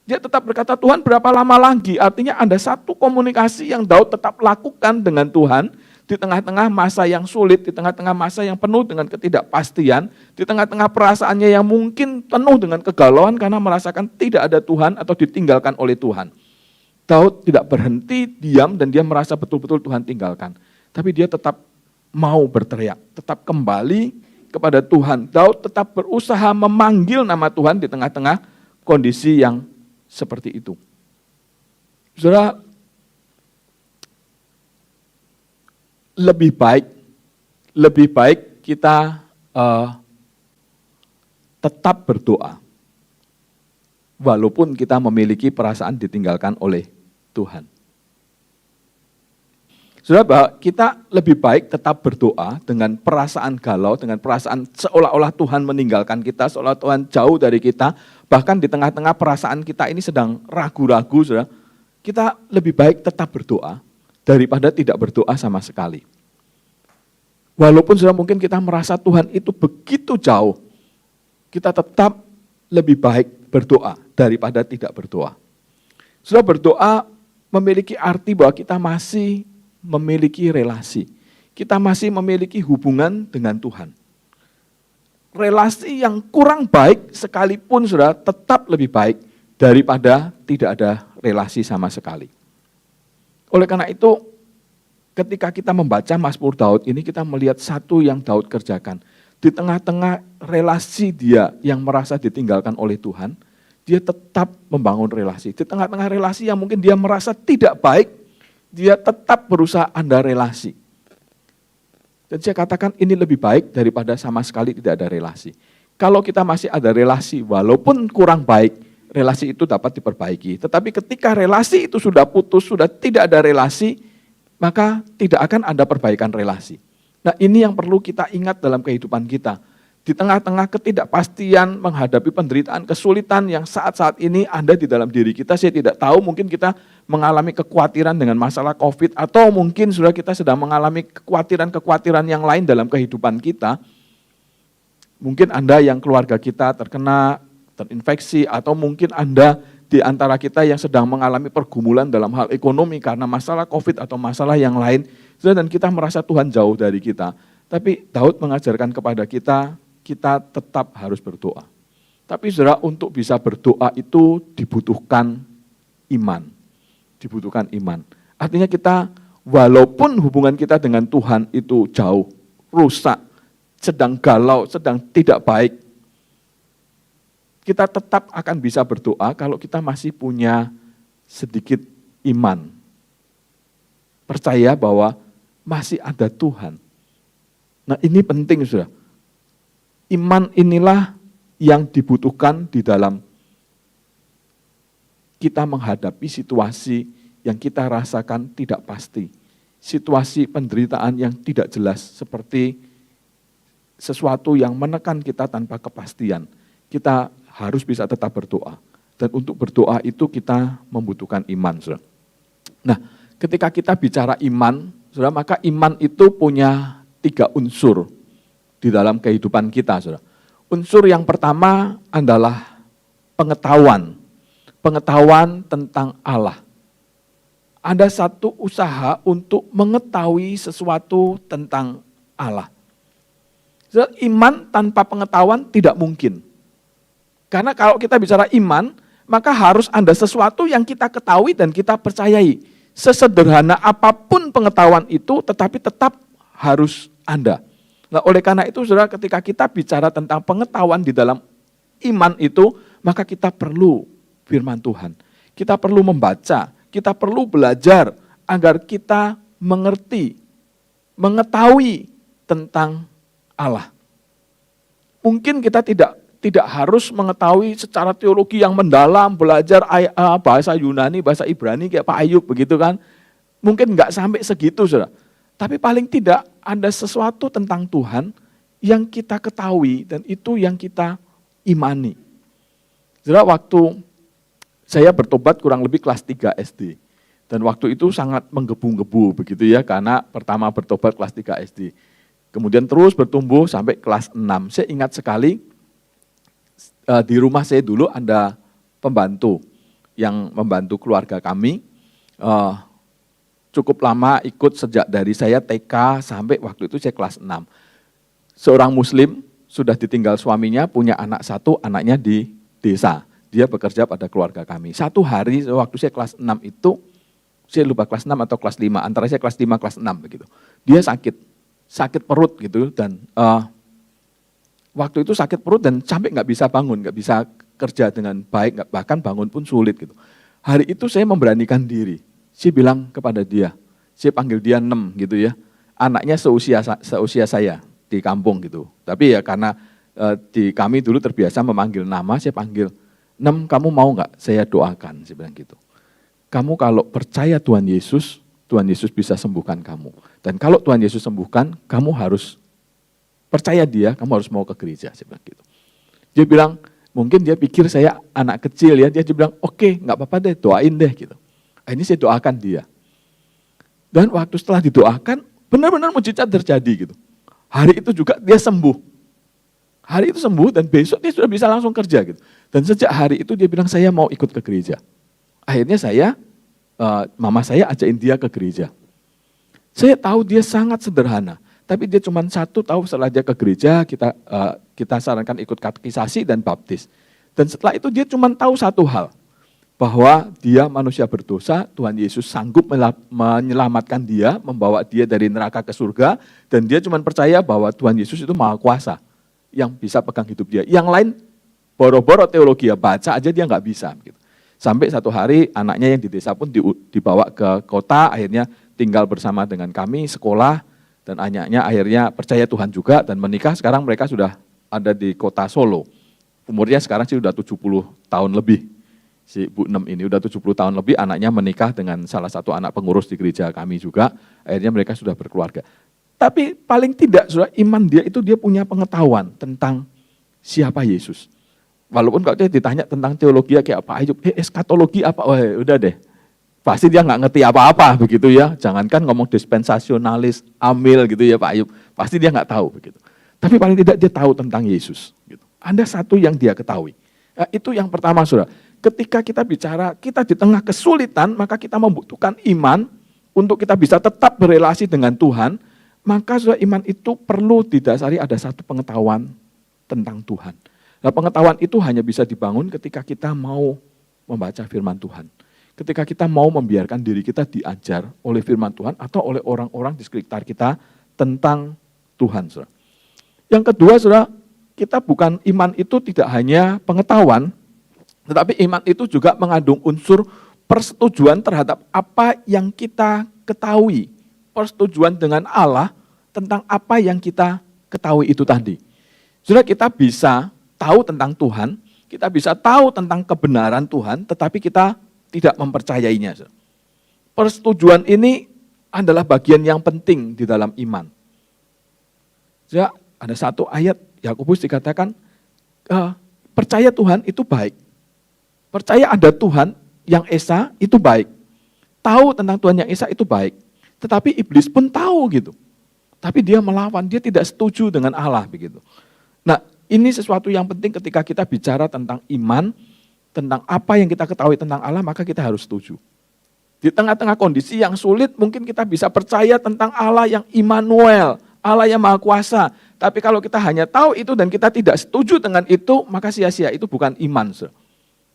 Speaker 4: Dia tetap berkata, Tuhan berapa lama lagi? Artinya ada satu komunikasi yang Daud tetap lakukan dengan Tuhan di tengah-tengah masa yang sulit, di tengah-tengah masa yang penuh dengan ketidakpastian, di tengah-tengah perasaannya yang mungkin penuh dengan kegalauan karena merasakan tidak ada Tuhan atau ditinggalkan oleh Tuhan. Daud tidak berhenti diam dan dia merasa betul-betul Tuhan tinggalkan. Tapi dia tetap mau berteriak, tetap kembali kepada Tuhan. Daud tetap berusaha memanggil nama Tuhan di tengah-tengah kondisi yang seperti itu. Saudara, lebih baik kita tetap berdoa, walaupun kita memiliki perasaan ditinggalkan oleh Tuhan. Saudara, bahwa kita lebih baik tetap berdoa dengan perasaan galau, dengan perasaan seolah-olah Tuhan meninggalkan kita, seolah Tuhan jauh dari kita, bahkan di tengah-tengah perasaan kita ini sedang ragu-ragu, saudara, kita lebih baik tetap berdoa daripada tidak berdoa sama sekali. Walaupun saudara mungkin kita merasa Tuhan itu begitu jauh, kita tetap lebih baik berdoa daripada tidak berdoa. Saudara, berdoa memiliki arti bahwa kita masih memiliki relasi. Kita masih memiliki hubungan dengan Tuhan. Relasi yang kurang baik sekalipun saudara tetap lebih baik daripada tidak ada relasi sama sekali. Oleh karena itu, ketika kita membaca Mazmur Daud ini, kita melihat satu yang Daud kerjakan. Di tengah-tengah relasi dia yang merasa ditinggalkan oleh Tuhan, dia tetap membangun relasi. Di tengah-tengah relasi yang mungkin dia merasa tidak baik, dia tetap berusaha ada relasi. Dan saya katakan ini lebih baik daripada sama sekali tidak ada relasi. Kalau kita masih ada relasi, walaupun kurang baik, relasi itu dapat diperbaiki. Tetapi ketika relasi itu sudah putus, sudah tidak ada relasi, maka tidak akan ada perbaikan relasi. Nah, ini yang perlu kita ingat dalam kehidupan kita. Di tengah-tengah ketidakpastian, menghadapi penderitaan, kesulitan yang saat-saat ini ada di dalam diri kita, saya tidak tahu, mungkin kita mengalami kekhawatiran dengan masalah COVID, atau mungkin sudah kita sedang mengalami kekhawatiran-kekhawatiran yang lain dalam kehidupan kita. Mungkin Anda yang keluarga kita terkena, terinfeksi, atau mungkin Anda di antara kita yang sedang mengalami pergumulan dalam hal ekonomi karena masalah COVID atau masalah yang lain, saudara, dan kita merasa Tuhan jauh dari kita. Tapi Daud mengajarkan kepada kita, kita tetap harus berdoa. Tapi saudara, untuk bisa berdoa itu dibutuhkan iman. Dibutuhkan iman. Artinya kita, walaupun hubungan kita dengan Tuhan itu jauh, rusak, sedang galau, sedang tidak baik, kita tetap akan bisa berdoa kalau kita masih punya sedikit iman. Percaya bahwa masih ada Tuhan. Nah, ini penting, saudara. Iman inilah yang dibutuhkan di dalam kita menghadapi situasi yang kita rasakan tidak pasti. Situasi penderitaan yang tidak jelas, seperti sesuatu yang menekan kita tanpa kepastian. Kita harus bisa tetap berdoa. Dan untuk berdoa itu kita membutuhkan iman, saudara. Nah, ketika kita bicara iman, saudara, maka iman itu punya 3 unsur di dalam kehidupan kita, saudara. Unsur yang pertama adalah pengetahuan. Pengetahuan tentang Allah. Ada satu usaha untuk mengetahui sesuatu tentang Allah. Saudara, iman tanpa pengetahuan tidak mungkin. Karena kalau kita bicara iman, maka harus ada sesuatu yang kita ketahui dan kita percayai. Sesederhana apapun pengetahuan itu, tetapi tetap harus ada. Nah, oleh karena itu, saudara, ketika kita bicara tentang pengetahuan di dalam iman itu, maka kita perlu firman Tuhan. Kita perlu membaca, kita perlu belajar agar kita mengerti, mengetahui tentang Allah. Mungkin kita tidak harus mengetahui secara teologi yang mendalam, belajar bahasa Yunani, bahasa Ibrani kayak Pak Ayub begitu kan. Mungkin enggak sampai segitu, saudara. Tapi paling tidak ada sesuatu tentang Tuhan yang kita ketahui dan itu yang kita imani. Saudara, waktu saya bertobat kurang lebih kelas 3 SD. Dan waktu itu sangat menggebu-gebu begitu ya, karena pertama bertobat kelas 3 SD. Kemudian terus bertumbuh sampai kelas 6. Saya ingat sekali, di rumah saya dulu ada pembantu yang membantu keluarga kami, cukup lama ikut sejak dari saya TK sampai waktu itu saya kelas 6. Seorang muslim, sudah ditinggal suaminya, punya anak 1, anaknya di desa. Dia bekerja pada keluarga kami. Satu hari waktu saya kelas 6 itu, saya lupa kelas 6 atau kelas 5, antara saya kelas 5, kelas 6 begitu. Dia sakit perut gitu, dan waktu itu sakit perut dan sampai nggak bisa bangun, nggak bisa kerja dengan baik, bahkan bangun pun sulit gitu. Hari itu saya memberanikan diri, saya bilang kepada dia, saya panggil dia Nem gitu ya, anaknya seusia saya di kampung gitu. Tapi ya karena di kami dulu terbiasa memanggil nama, saya panggil, Nem, kamu mau nggak saya doakan, saya bilang gitu. Kamu kalau percaya Tuhan Yesus bisa sembuhkan kamu. Dan kalau Tuhan Yesus sembuhkan, kamu harus percaya dia, kamu harus mau ke gereja, saya bilang gitu. Dia bilang, mungkin dia pikir saya anak kecil ya, dia bilang, oke, nggak apa-apa deh, doain deh gitu. Akhirnya saya doakan dia. Dan waktu setelah didoakan, benar-benar mujizat terjadi gitu. Hari itu juga dia sembuh. Hari itu sembuh dan besok dia sudah bisa langsung kerja gitu. Dan sejak hari itu dia bilang, saya mau ikut ke gereja. Akhirnya mama saya ajakin dia ke gereja. Saya tahu dia sangat sederhana. Tapi dia cuma satu tahu, setelah dia ke gereja, kita sarankan ikut katekisasi dan baptis. Dan setelah itu dia cuma tahu satu hal, bahwa dia manusia berdosa, Tuhan Yesus sanggup menyelamatkan dia, membawa dia dari neraka ke surga, dan dia cuma percaya bahwa Tuhan Yesus itu maha kuasa, yang bisa pegang hidup dia. Yang lain, boro-boro teologi ya, baca aja dia nggak bisa. Gitu. Sampai satu hari anaknya yang di desa pun dibawa ke kota, akhirnya tinggal bersama dengan kami, sekolah, dan anaknya akhirnya percaya Tuhan juga dan menikah. Sekarang mereka sudah ada di kota Solo. Umurnya sekarang sih sudah 70 tahun lebih. Si Bu Nem ini udah 70 tahun lebih, anaknya menikah dengan salah satu anak pengurus di gereja kami juga. Akhirnya mereka sudah berkeluarga. Tapi paling tidak, saudara, iman dia itu dia punya pengetahuan tentang siapa Yesus. Walaupun kalau dia ditanya tentang teologi kayak Pak Ayub, eskatologi apa, udah deh. Pasti dia nggak ngerti apa-apa begitu ya. Jangankan ngomong dispensasionalis, amil gitu ya Pak Ayub. Pasti dia nggak tahu begitu. Tapi paling tidak dia tahu tentang Yesus. Gitu. Ada satu yang dia ketahui. Itu yang pertama, saudara. ketika kita bicara, kita di tengah kesulitan, maka kita membutuhkan iman untuk kita bisa tetap berelasi dengan Tuhan, maka saudara, iman itu perlu didasari ada satu pengetahuan tentang Tuhan. Nah, pengetahuan itu hanya bisa dibangun ketika kita mau membaca firman Tuhan. Ketika kita mau membiarkan diri kita diajar oleh firman Tuhan atau oleh orang-orang di sekitar kita tentang Tuhan, saudara. Yang kedua, saudara, kita bukan, iman itu tidak hanya pengetahuan, tetapi iman itu juga mengandung unsur persetujuan terhadap apa yang kita ketahui. Persetujuan dengan Allah tentang apa yang kita ketahui itu tadi. Saudara, kita bisa tahu tentang Tuhan, kita bisa tahu tentang kebenaran Tuhan, tetapi kita tidak mempercayainya. Saudara. Persetujuan ini adalah bagian yang penting di dalam iman. Saudara, ada satu ayat Yakobus dikatakan, percaya Tuhan itu baik. Percaya ada Tuhan yang Esa itu baik. Tahu tentang Tuhan yang Esa itu baik. Tetapi iblis pun tahu gitu. Tapi dia melawan, dia tidak setuju dengan Allah begitu. Nah, ini sesuatu yang penting ketika kita bicara tentang iman, tentang apa yang kita ketahui tentang Allah, maka kita harus setuju. Di tengah-tengah kondisi yang sulit, mungkin kita bisa percaya tentang Allah yang Immanuel, Allah yang Maha Kuasa. Tapi kalau kita hanya tahu itu dan kita tidak setuju dengan itu, maka sia-sia, itu bukan iman.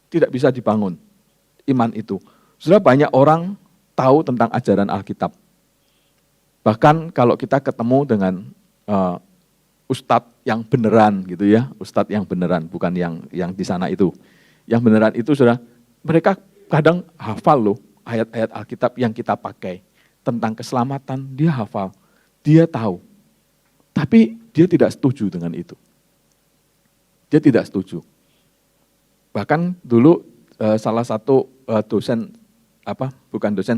Speaker 4: Tidak bisa dibangun iman itu. Sudah banyak orang tahu tentang ajaran Alkitab. Bahkan kalau kita ketemu dengan ustadz yang beneran gitu ya, ustadz yang beneran, bukan yang di sana itu. Yang beneran itu sudah, mereka kadang hafal loh ayat-ayat Alkitab yang kita pakai. Tentang keselamatan, dia hafal, dia tahu. Tapi dia tidak setuju dengan itu. Dia tidak setuju. Bahkan dulu salah satu dosen,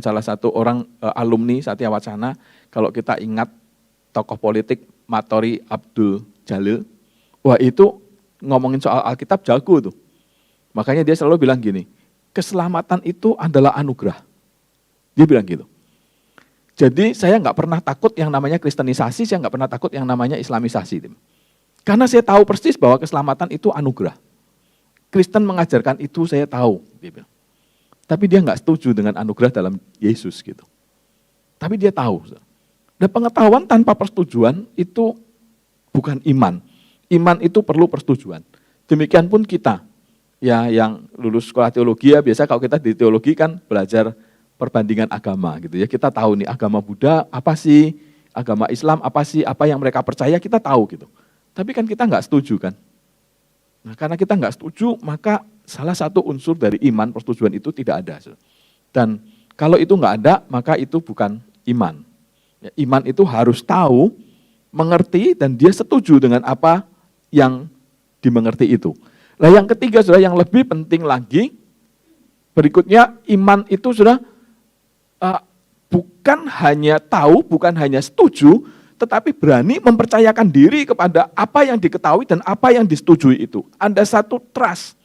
Speaker 4: salah satu orang alumni Satya Wacana, kalau kita ingat tokoh politik Matori Abdul Jalil, wah itu ngomongin soal Alkitab jago tuh. Makanya dia selalu bilang gini, keselamatan itu adalah anugerah. Dia bilang gitu. Jadi saya nggak pernah takut yang namanya kristenisasi, saya nggak pernah takut yang namanya islamisasi. Karena saya tahu persis bahwa keselamatan itu anugerah. Kristen mengajarkan itu saya tahu, dia bilang. Tapi dia nggak setuju dengan anugerah dalam Yesus gitu. Tapi dia tahu. Dan pengetahuan tanpa persetujuan itu bukan iman. Iman itu perlu persetujuan. Demikian pun kita, ya yang lulus sekolah teologi ya biasa kalau kita di teologi kan belajar perbandingan agama gitu ya. Kita tahu nih agama Buddha apa sih, agama Islam apa sih, apa yang mereka percaya kita tahu gitu. Tapi kan kita nggak setuju kan. Nah, karena kita nggak setuju, maka salah satu unsur dari iman, persetujuan itu tidak ada. Dan kalau itu nggak ada, maka itu bukan iman. Ya, iman itu harus tahu, mengerti, dan dia setuju dengan apa yang dimengerti itu. Nah yang ketiga, saudara, yang lebih penting lagi, berikutnya iman itu sudah bukan hanya tahu, bukan hanya setuju, tetapi berani mempercayakan diri kepada apa yang diketahui dan apa yang disetujui itu. Ada satu trust,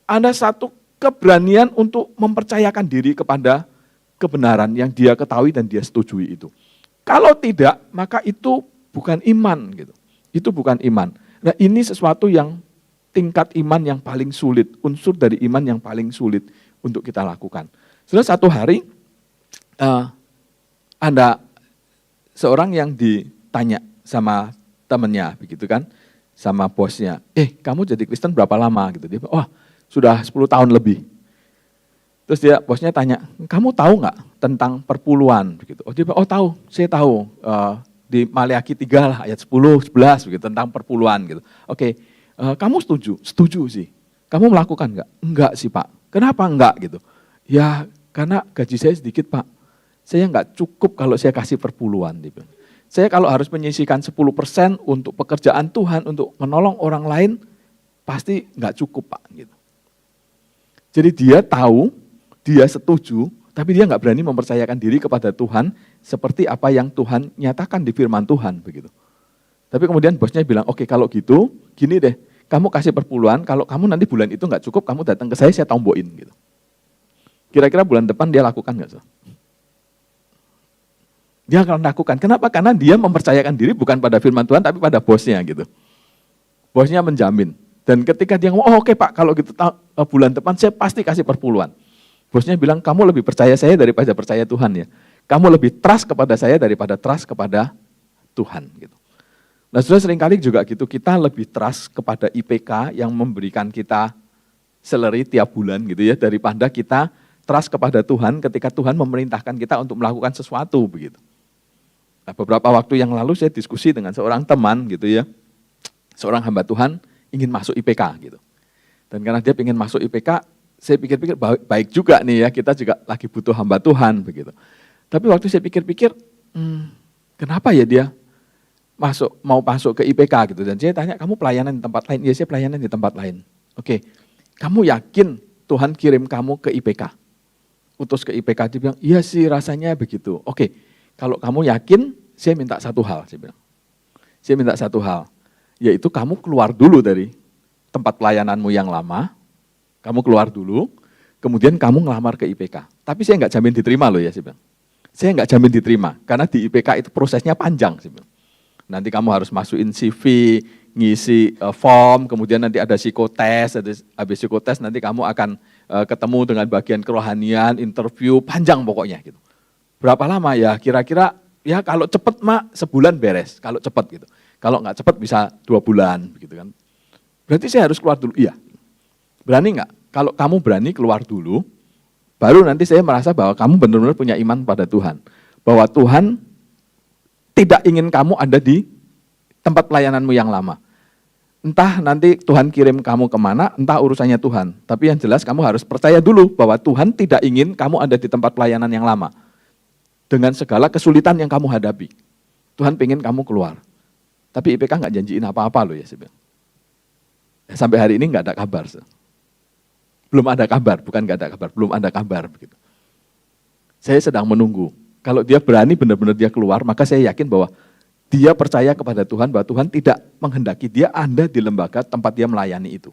Speaker 4: ada satu keberanian untuk mempercayakan diri kepada kebenaran yang dia ketahui dan dia setujui itu. Kalau tidak, maka itu bukan iman gitu. Itu bukan iman. Nah, ini sesuatu yang tingkat iman yang paling sulit, unsur dari iman yang paling sulit untuk kita lakukan. Sudah satu hari ada seorang yang ditanya sama temannya begitu kan, sama bosnya, kamu jadi Kristen berapa lama gitu. Dia, sudah 10 tahun lebih. Terus dia bosnya tanya, kamu tahu nggak tentang perpuluhan begitu. Dia bilang, tahu, saya tahu di Maleakhi 3 lah ayat 10, 11 begitu tentang perpuluhan gitu. Oke, kamu setuju? Setuju sih. Kamu melakukan nggak? Enggak sih Pak. Kenapa enggak gitu? Ya karena gaji saya sedikit Pak. Saya nggak cukup kalau saya kasih perpuluhan. Gitu. Saya kalau harus menyisihkan 10% untuk pekerjaan Tuhan, untuk menolong orang lain, pasti nggak cukup Pak. Gitu. Jadi dia tahu, dia setuju, tapi dia nggak berani mempercayakan diri kepada Tuhan seperti apa yang Tuhan nyatakan di firman Tuhan. Begitu. Tapi kemudian bosnya bilang, oke kalau gitu, gini deh, kamu kasih perpuluhan, kalau kamu nanti bulan itu nggak cukup, kamu datang ke saya tombokin. Gitu. Kira-kira bulan depan dia lakukan nggak? Dia akan lakukan. Kenapa? Karena dia mempercayakan diri bukan pada firman Tuhan, tapi pada bosnya gitu. Bosnya menjamin. Dan ketika dia ngomong, oh oke Pak, kalau gitu bulan depan saya pasti kasih perpuluhan. Bosnya bilang, kamu lebih percaya saya daripada percaya Tuhan ya. Kamu lebih trust kepada saya daripada trust kepada Tuhan. Gitu. Nah saudara, seringkali juga gitu, kita lebih trust kepada IPK yang memberikan kita salary tiap bulan gitu ya, daripada kita trust kepada Tuhan ketika Tuhan memerintahkan kita untuk melakukan sesuatu begitu. Nah, beberapa waktu yang lalu saya diskusi dengan seorang teman gitu ya, seorang hamba Tuhan ingin masuk IPK gitu. Dan karena dia ingin masuk IPK, saya pikir-pikir baik juga nih ya, kita juga lagi butuh hamba Tuhan begitu. Tapi waktu saya pikir-pikir, kenapa ya dia mau masuk ke IPK gitu. Dan saya tanya, kamu pelayanan di tempat lain? Iya, saya pelayanan di tempat lain. Oke, kamu yakin Tuhan kirim kamu ke IPK? Utus ke IPK, dia bilang, iya sih rasanya begitu. Oke, kalau kamu yakin, saya minta satu hal, saya bilang. Saya minta satu hal, yaitu kamu keluar dulu dari tempat pelayananmu yang lama, kamu keluar dulu, kemudian kamu ngelamar ke IPK. Tapi saya nggak jamin diterima loh ya, saya bilang. Saya nggak jamin diterima, karena di IPK itu prosesnya panjang, saya bilang. Nanti kamu harus masukin CV, ngisi form, kemudian nanti ada psikotes, habis psikotes nanti kamu akan ketemu dengan bagian kerohanian, interview, panjang pokoknya gitu. Berapa lama ya? Kira-kira ya kalau cepet sebulan beres, kalau cepet gitu. Kalau nggak cepet bisa 2 bulan begitu kan. Berarti saya harus keluar dulu, iya. Berani nggak? Kalau kamu berani keluar dulu, baru nanti saya merasa bahwa kamu benar-benar punya iman pada Tuhan. Bahwa Tuhan tidak ingin kamu ada di tempat pelayananmu yang lama. Entah nanti Tuhan kirim kamu kemana, entah urusannya Tuhan. Tapi yang jelas kamu harus percaya dulu bahwa Tuhan tidak ingin kamu ada di tempat pelayanan yang lama. Dengan segala kesulitan yang kamu hadapi. Tuhan pengen kamu keluar. Tapi IPK nggak janjiin apa-apa loh ya, saya bilang. Sampai hari ini nggak ada kabar. Belum ada kabar, bukan nggak ada kabar, belum ada kabar. Begitu. Saya sedang menunggu. Kalau dia berani benar-benar dia keluar, maka saya yakin bahwa dia percaya kepada Tuhan, bahwa Tuhan tidak menghendaki dia ada di lembaga tempat dia melayani itu.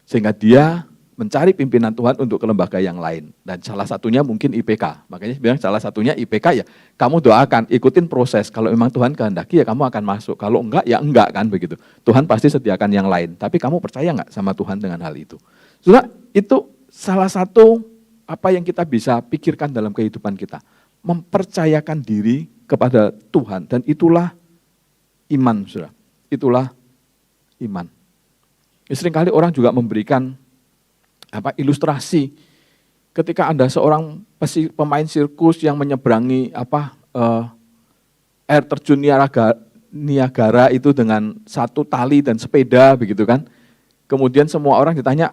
Speaker 4: Sehingga dia mencari pimpinan Tuhan untuk ke lembaga yang lain. Dan salah satunya mungkin IPK. Makanya saya bilang salah satunya IPK ya, kamu doakan, ikutin proses. Kalau memang Tuhan kehendaki ya kamu akan masuk. Kalau enggak ya enggak kan begitu. Tuhan pasti sediakan yang lain. Tapi kamu percaya enggak sama Tuhan dengan hal itu? Saudara, itu salah satu apa yang kita bisa pikirkan dalam kehidupan kita. Mempercayakan diri kepada Tuhan. Dan itulah iman, saudara. Itulah iman. Seringkali orang juga memberikan ilustrasi ketika ada seorang pemain sirkus yang menyeberangi air terjun Niagara itu dengan satu tali dan sepeda begitu kan. Kemudian semua orang ditanya,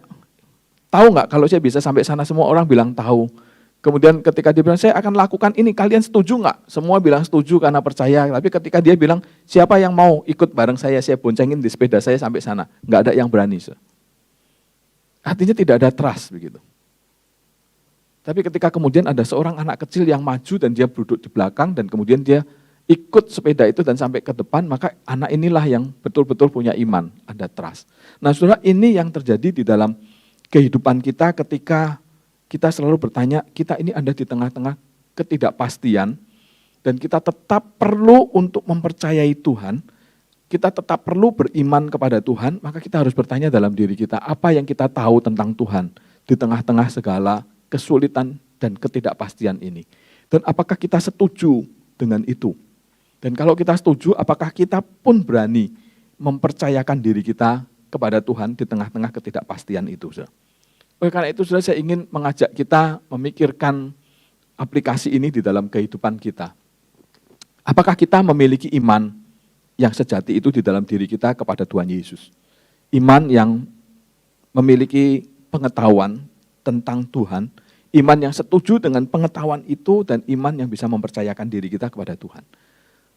Speaker 4: tahu nggak kalau saya bisa sampai sana? Semua orang bilang tahu. Kemudian ketika dia bilang, saya akan lakukan ini, kalian setuju nggak? Semua bilang setuju karena percaya. Tapi ketika dia bilang, siapa yang mau ikut bareng saya boncengin di sepeda saya sampai sana. Nggak ada yang berani. Artinya tidak ada trust begitu. Tapi ketika kemudian ada seorang anak kecil yang maju dan dia duduk di belakang dan kemudian dia ikut sepeda itu dan sampai ke depan, maka anak inilah yang betul-betul punya iman, ada trust. Nah saudara, ini yang terjadi di dalam kehidupan kita ketika kita selalu bertanya, kita ini ada di tengah-tengah ketidakpastian dan kita tetap perlu untuk mempercayai Tuhan. Kita tetap perlu beriman kepada Tuhan, maka kita harus bertanya dalam diri kita, apa yang kita tahu tentang Tuhan di tengah-tengah segala kesulitan dan ketidakpastian ini. Dan apakah kita setuju dengan itu? Dan kalau kita setuju, apakah kita pun berani mempercayakan diri kita kepada Tuhan di tengah-tengah ketidakpastian itu? Oleh karena itu, saya ingin mengajak kita memikirkan aplikasi ini di dalam kehidupan kita. Apakah kita memiliki iman yang sejati itu di dalam diri kita kepada Tuhan Yesus. Iman yang memiliki pengetahuan tentang Tuhan, iman yang setuju dengan pengetahuan itu, dan iman yang bisa mempercayakan diri kita kepada Tuhan.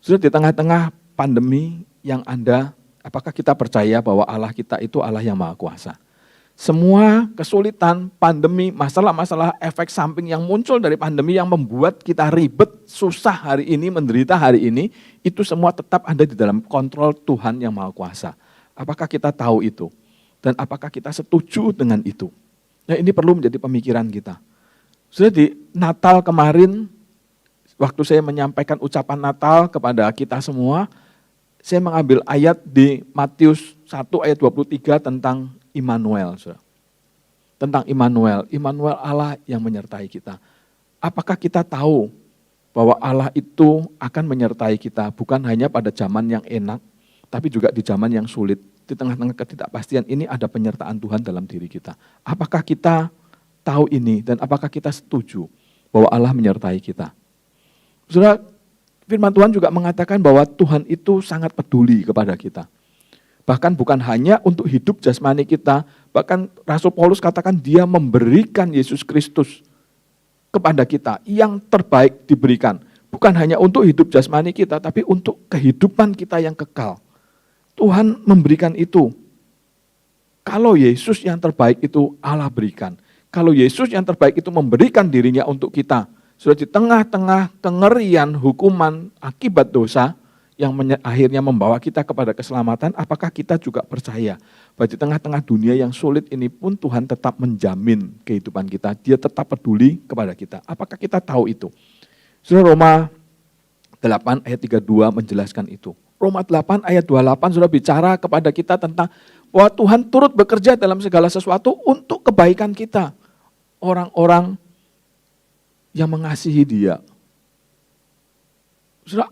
Speaker 4: Sudah di tengah-tengah pandemi yang ada, apakah kita percaya bahwa Allah kita itu Allah yang Maha Kuasa? Semua kesulitan, pandemi, masalah-masalah efek samping yang muncul dari pandemi yang membuat kita ribet, susah hari ini, menderita hari ini, itu semua tetap ada di dalam kontrol Tuhan yang Maha Kuasa. Apakah kita tahu itu? Dan apakah kita setuju dengan itu? Nah, ini perlu menjadi pemikiran kita. Sudah di Natal kemarin, waktu saya menyampaikan ucapan Natal kepada kita semua, saya mengambil ayat di Matius 1 ayat 23 tentang Immanuel, saudara. Tentang Immanuel, Immanuel Allah yang menyertai kita. Apakah kita tahu bahwa Allah itu akan menyertai kita bukan hanya pada zaman yang enak, tapi juga di zaman yang sulit. Di tengah-tengah ketidakpastian ini ada penyertaan Tuhan dalam diri kita. Apakah kita tahu ini dan apakah kita setuju bahwa Allah menyertai kita? Saudara, firman Tuhan juga mengatakan bahwa Tuhan itu sangat peduli kepada kita. Bahkan bukan hanya untuk hidup jasmani kita, bahkan Rasul Paulus katakan dia memberikan Yesus Kristus kepada kita, yang terbaik diberikan. Bukan hanya untuk hidup jasmani kita, tapi untuk kehidupan kita yang kekal. Tuhan memberikan itu. Kalau Yesus yang terbaik itu Allah berikan. Kalau Yesus yang terbaik itu memberikan dirinya untuk kita, sudah di tengah-tengah kengerian hukuman akibat dosa, yang akhirnya membawa kita kepada keselamatan, apakah kita juga percaya bahwa di tengah-tengah dunia yang sulit ini pun Tuhan tetap menjamin kehidupan kita, dia tetap peduli kepada kita. Apakah kita tahu itu? Saudara, Roma 8 ayat 32 menjelaskan itu. Roma 8 ayat 28 sudah bicara kepada kita tentang bahwa Tuhan turut bekerja dalam segala sesuatu untuk kebaikan kita. Orang-orang yang mengasihi dia. Saudara,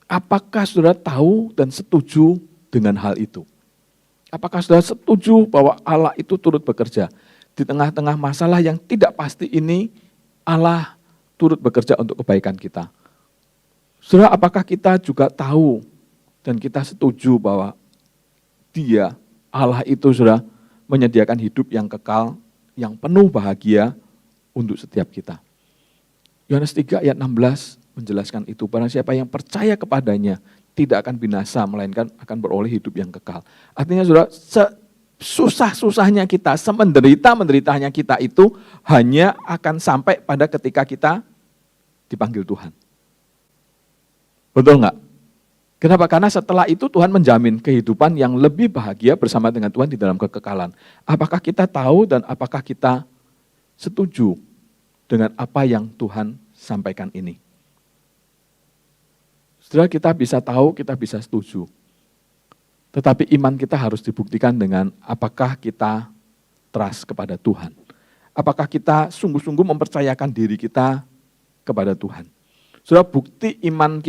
Speaker 4: apakah saudara tahu dan setuju dengan hal itu? Apakah saudara setuju bahwa Allah itu turut bekerja? Di tengah-tengah masalah yang tidak pasti ini, Allah turut bekerja untuk kebaikan kita. Saudara, apakah kita juga tahu dan kita setuju bahwa dia, Allah itu saudara, menyediakan hidup yang kekal, yang penuh bahagia untuk setiap kita. Yohanes 3 ayat 16 menjelaskan itu, barang siapa yang percaya kepadanya tidak akan binasa, melainkan akan beroleh hidup yang kekal. Artinya saudara, susah-susahnya kita, semenderita-menderitanya kita itu hanya akan sampai pada ketika kita dipanggil Tuhan. Betul enggak? Kenapa? Karena setelah itu Tuhan menjamin kehidupan yang lebih bahagia bersama dengan Tuhan di dalam kekekalan. Apakah kita tahu dan apakah kita setuju dengan apa yang Tuhan sampaikan ini? Setelah kita bisa tahu, kita bisa setuju. Tetapi iman kita harus dibuktikan dengan apakah kita trust kepada Tuhan. Apakah kita sungguh-sungguh mempercayakan diri kita kepada Tuhan. Saudara, bukti iman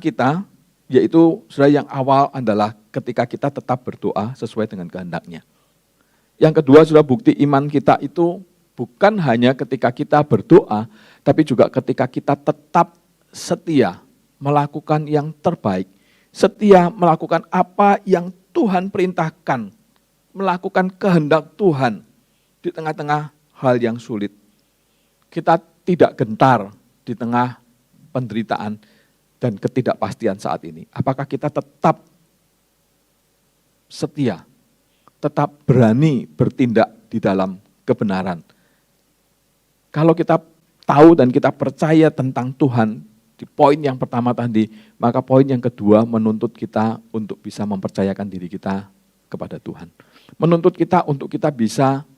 Speaker 4: kita yaitu saudara yang awal adalah ketika kita tetap berdoa sesuai dengan kehendak-Nya. Yang kedua, saudara, bukti iman kita itu bukan hanya ketika kita berdoa, tapi juga ketika kita tetap setia melakukan yang terbaik, setia melakukan apa yang Tuhan perintahkan, melakukan kehendak Tuhan di tengah-tengah hal yang sulit. Kita tidak gentar di tengah penderitaan dan ketidakpastian saat ini. Apakah kita tetap setia, tetap berani bertindak di dalam kebenaran? Kalau kita tahu dan kita percaya tentang Tuhan, di poin yang pertama tadi, maka poin yang kedua menuntut kita untuk bisa mempercayakan diri kita kepada Tuhan. Menuntut kita untuk kita bisa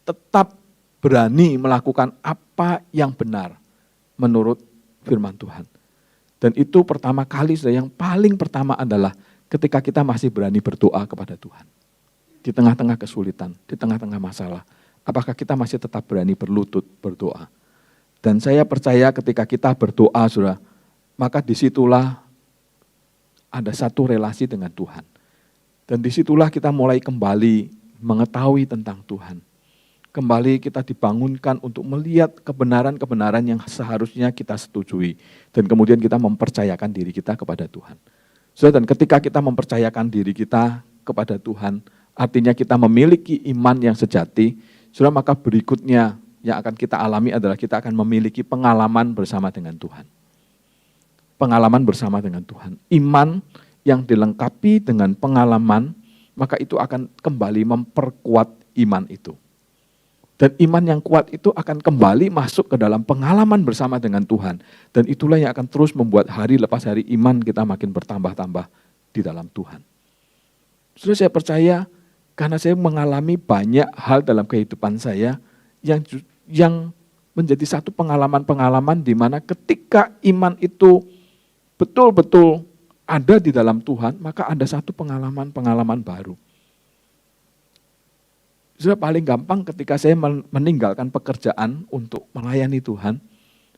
Speaker 4: tetap berani melakukan apa yang benar menurut firman Tuhan. Dan itu pertama kali, yang paling pertama adalah ketika kita masih berani berdoa kepada Tuhan. Di tengah-tengah kesulitan, di tengah-tengah masalah. Apakah kita masih tetap berani berlutut berdoa? Dan saya percaya ketika kita berdoa, saudara, maka disitulah ada satu relasi dengan Tuhan. Dan disitulah kita mulai kembali mengetahui tentang Tuhan. Kembali kita dibangunkan untuk melihat kebenaran-kebenaran yang seharusnya kita setujui. Dan kemudian kita mempercayakan diri kita kepada Tuhan. Saudara, dan ketika kita mempercayakan diri kita kepada Tuhan, artinya kita memiliki iman yang sejati. Saudara, maka berikutnya yang akan kita alami adalah kita akan memiliki pengalaman bersama dengan Tuhan. Pengalaman bersama dengan Tuhan. Iman yang dilengkapi dengan pengalaman, maka itu akan kembali memperkuat iman itu. Dan iman yang kuat itu akan kembali masuk ke dalam pengalaman bersama dengan Tuhan. Dan itulah yang akan terus membuat hari lepas hari iman kita makin bertambah-tambah di dalam Tuhan. Saudara, saya percaya karena saya mengalami banyak hal dalam kehidupan saya yang menjadi satu pengalaman-pengalaman di mana ketika iman itu betul-betul ada di dalam Tuhan, maka ada satu pengalaman-pengalaman baru. Sudah paling gampang ketika saya meninggalkan pekerjaan untuk melayani Tuhan,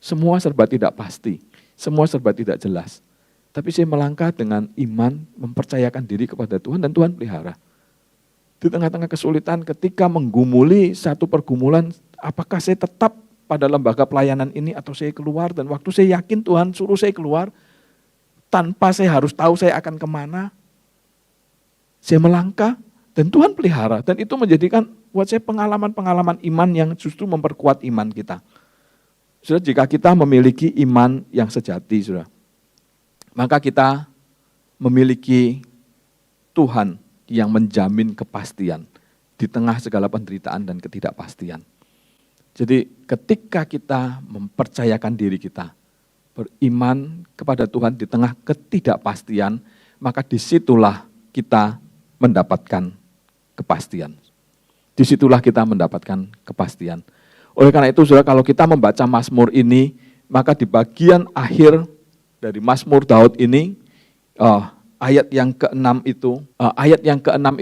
Speaker 4: semua serba tidak pasti, semua serba tidak jelas. Tapi saya melangkah dengan iman, mempercayakan diri kepada Tuhan dan Tuhan pelihara. Di tengah-tengah kesulitan ketika menggumuli satu pergumulan, apakah saya tetap pada lembaga pelayanan ini atau saya keluar, dan waktu saya yakin Tuhan suruh saya keluar, tanpa saya harus tahu saya akan kemana, saya melangkah dan Tuhan pelihara. Dan itu menjadikan buat saya pengalaman-pengalaman iman yang justru memperkuat iman kita. Saudara, jika kita memiliki iman yang sejati, saudara, maka kita memiliki Tuhan yang menjamin kepastian di tengah segala penderitaan dan ketidakpastian. Jadi ketika kita mempercayakan diri kita, beriman kepada Tuhan di tengah ketidakpastian, maka disitulah kita mendapatkan kepastian. Disitulah kita mendapatkan kepastian. Oleh karena itu, saudara, kalau kita membaca Mazmur ini, maka di bagian akhir dari Mazmur Daud ini, ayat yang ke-6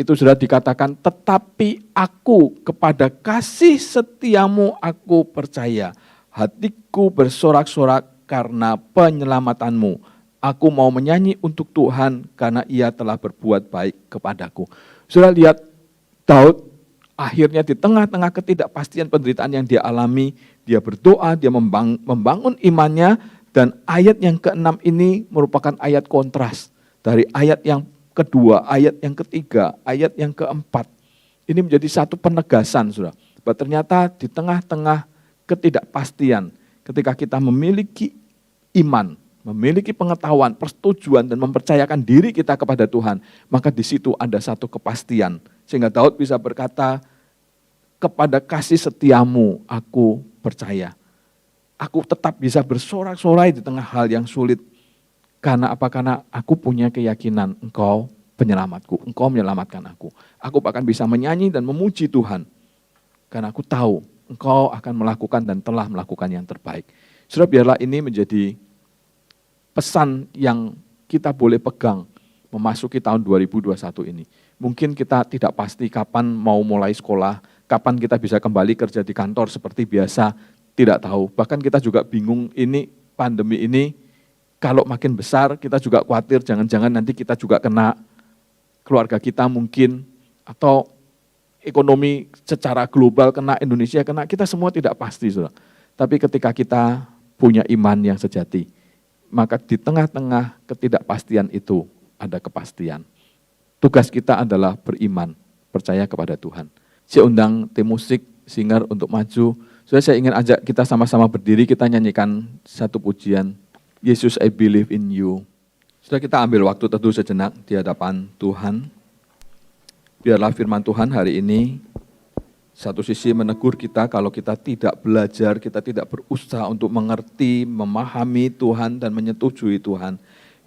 Speaker 4: itu sudah dikatakan, tetapi aku kepada kasih setiamu aku percaya, hatiku bersorak-sorak karena penyelamatanmu. Aku mau menyanyi untuk Tuhan karena ia telah berbuat baik kepadaku. Sudah lihat Daud akhirnya di tengah-tengah ketidakpastian penderitaan yang dia alami, dia berdoa, dia membangun imannya, dan ayat yang ke-6 ini merupakan ayat kontras dari ayat yang kedua, ayat yang ketiga, ayat yang keempat. Ini menjadi satu penegasan, saudara, bahwa ternyata di tengah-tengah ketidakpastian, ketika kita memiliki iman, memiliki pengetahuan, persetujuan, dan mempercayakan diri kita kepada Tuhan, maka di situ ada satu kepastian. Sehingga Daud bisa berkata, kepada kasih setiamu aku percaya. Aku tetap bisa bersorak-sorai di tengah hal yang sulit. Karena apa? Karena aku punya keyakinan Engkau penyelamatku, Engkau menyelamatkan aku. Aku bahkan bisa menyanyi dan memuji Tuhan. Karena aku tahu Engkau akan melakukan dan telah melakukan yang terbaik. Saudara, biarlah ini menjadi pesan yang kita boleh pegang memasuki tahun 2021 ini. Mungkin kita tidak pasti kapan mau mulai sekolah, kapan kita bisa kembali kerja di kantor seperti biasa, tidak tahu. Bahkan kita juga bingung, ini pandemi ini kalau makin besar kita juga khawatir jangan-jangan nanti kita juga kena, keluarga kita mungkin, atau ekonomi secara global kena, Indonesia kena, kita semua tidak pasti, saudara. Tapi ketika kita punya iman yang sejati, maka di tengah-tengah ketidakpastian itu ada kepastian. Tugas kita adalah beriman, percaya kepada Tuhan. Saya undang tim musik, singer untuk maju. Saya ingin ajak kita sama-sama berdiri, kita nyanyikan satu pujian, Yesus, I believe in you. Sudah, kita ambil waktu teduh sejenak di hadapan Tuhan. Biarlah firman Tuhan hari ini satu sisi menegur kita kalau kita tidak belajar, kita tidak berusaha untuk mengerti, memahami Tuhan dan menyetujui Tuhan.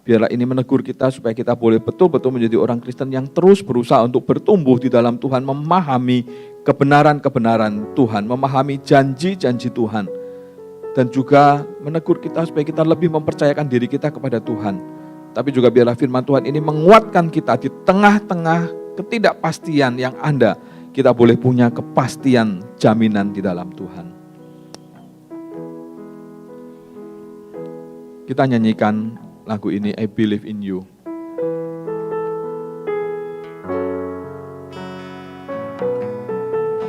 Speaker 4: Biarlah ini menegur kita supaya kita boleh betul-betul menjadi orang Kristen yang terus berusaha untuk bertumbuh di dalam Tuhan, memahami kebenaran-kebenaran Tuhan, memahami janji-janji Tuhan. Dan juga menegur kita supaya kita lebih mempercayakan diri kita kepada Tuhan. Tapi juga biarlah firman Tuhan ini menguatkan kita di tengah-tengah ketidakpastian yang ada, kita boleh punya kepastian jaminan di dalam Tuhan. Kita nyanyikan lagu ini, I believe in you.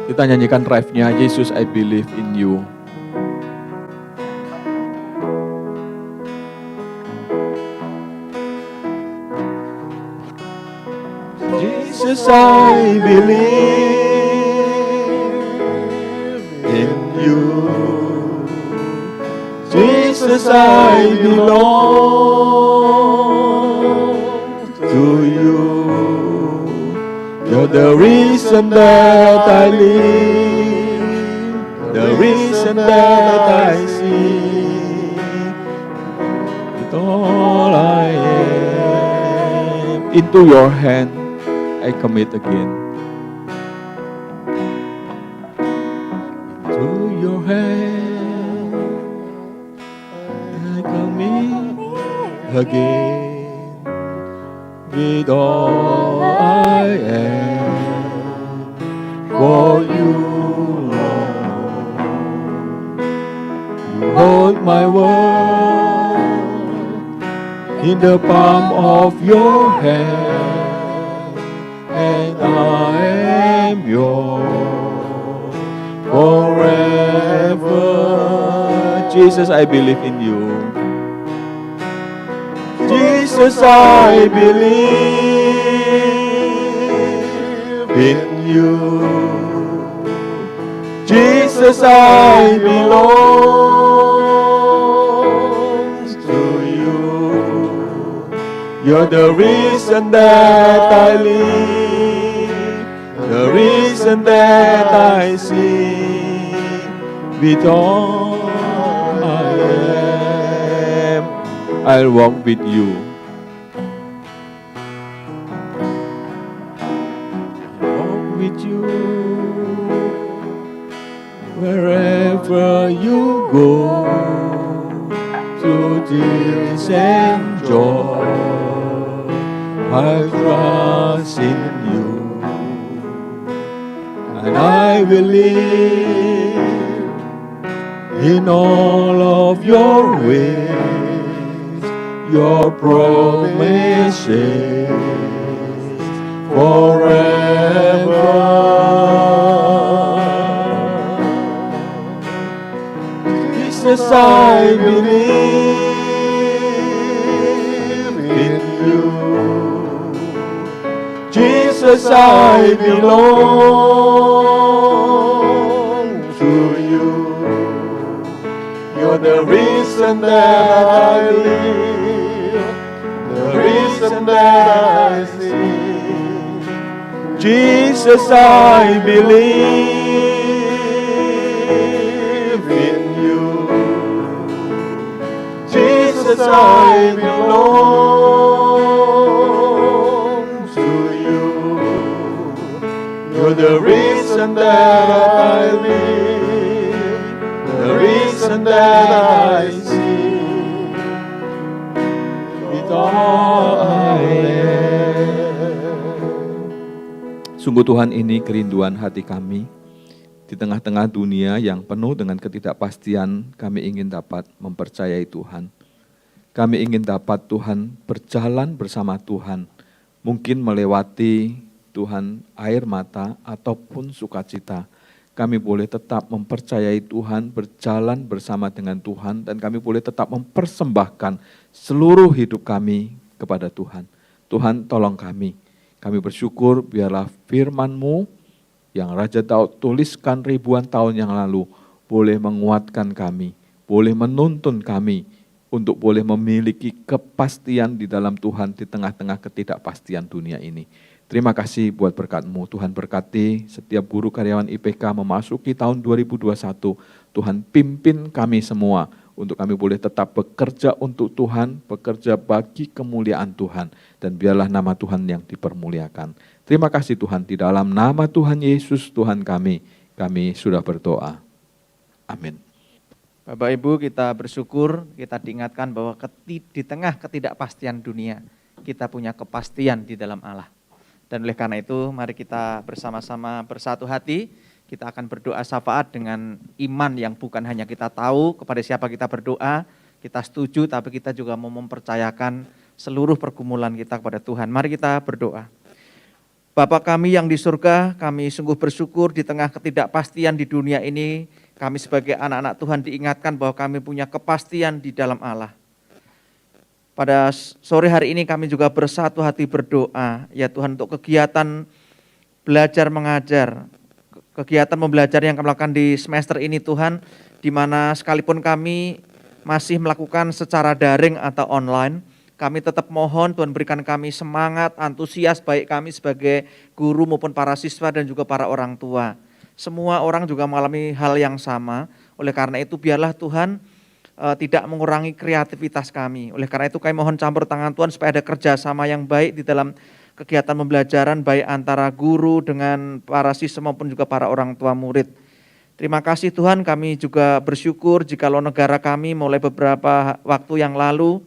Speaker 4: Kita nyanyikan ref-nya, Yesus, I believe in you.
Speaker 2: Jesus, I believe in you. Jesus, I belong to you. You're the reason that I live, the reason that I see. With all I am,
Speaker 4: Into your hand I commit again.
Speaker 2: to your hand I commit again. with all I am for you, Lord. You hold my world in the palm of your hand, and I am yours forever. Jesus, I believe in you. Jesus, I believe in you. Jesus, I belong to you. You're the reason that I live, the reason that I sing, with all I am, I'll walk with you. Walk with you wherever you go, through tears and joy. I trust in you, and I will live in all of your ways, your promises forever. Jesus, I believe in you. Jesus, I belong to you. You're the reason that I live, the reason that I sing. Jesus, I believe in you. Jesus, I belong to you. You're the reason that I live, the reason that I sing, with all I am.
Speaker 4: Sungguh Tuhan, ini kerinduan hati kami. Di tengah-tengah dunia yang penuh dengan ketidakpastian, kami ingin dapat mempercayai Tuhan. Kami ingin dapat Tuhan berjalan bersama Tuhan. Mungkin melewati Tuhan air mata ataupun sukacita. Kami boleh tetap mempercayai Tuhan, berjalan bersama dengan Tuhan, dan kami boleh tetap mempersembahkan seluruh hidup kami kepada Tuhan. Tuhan, tolong kami. Kami bersyukur biarlah firman-Mu yang Raja Daud tuliskan ribuan tahun yang lalu boleh menguatkan kami, boleh menuntun kami untuk boleh memiliki kepastian di dalam Tuhan di tengah-tengah ketidakpastian dunia ini. Terima kasih buat berkat-Mu. Tuhan berkati setiap guru karyawan IPK memasuki tahun 2021. Tuhan pimpin kami semua untuk kami boleh tetap bekerja untuk Tuhan, bekerja bagi kemuliaan Tuhan, dan biarlah nama Tuhan yang dipermuliakan. Terima kasih Tuhan, di dalam nama Tuhan Yesus Tuhan kami sudah berdoa. Amin.
Speaker 5: Bapak Ibu, kita bersyukur, kita diingatkan bahwa di tengah ketidakpastian dunia, kita punya kepastian di dalam Allah. Dan oleh karena itu, mari kita bersama-sama bersatu hati, kita akan berdoa syafaat dengan iman yang bukan hanya kita tahu kepada siapa kita berdoa, kita setuju, tapi kita juga mau mempercayakan seluruh pergumulan kita kepada Tuhan. Mari kita berdoa. Bapa kami yang di surga, kami sungguh bersyukur di tengah ketidakpastian di dunia ini, kami sebagai anak-anak Tuhan diingatkan bahwa kami punya kepastian di dalam Allah. Pada sore hari ini kami juga bersatu hati berdoa, ya Tuhan, untuk kegiatan belajar mengajar, kegiatan membelajar yang kami lakukan di semester ini Tuhan, di mana sekalipun kami masih melakukan secara daring atau online, kami tetap mohon Tuhan berikan kami semangat, antusias, baik kami sebagai guru maupun para siswa dan juga para orang tua. Semua orang juga mengalami hal yang sama, oleh karena itu biarlah Tuhan tidak mengurangi kreativitas kami. Oleh karena itu kami mohon campur tangan Tuhan supaya ada kerjasama yang baik di dalam kegiatan pembelajaran baik antara guru dengan para siswa maupun juga para orang tua murid. Terima kasih Tuhan, kami juga bersyukur jikalau negara kami mulai beberapa waktu yang lalu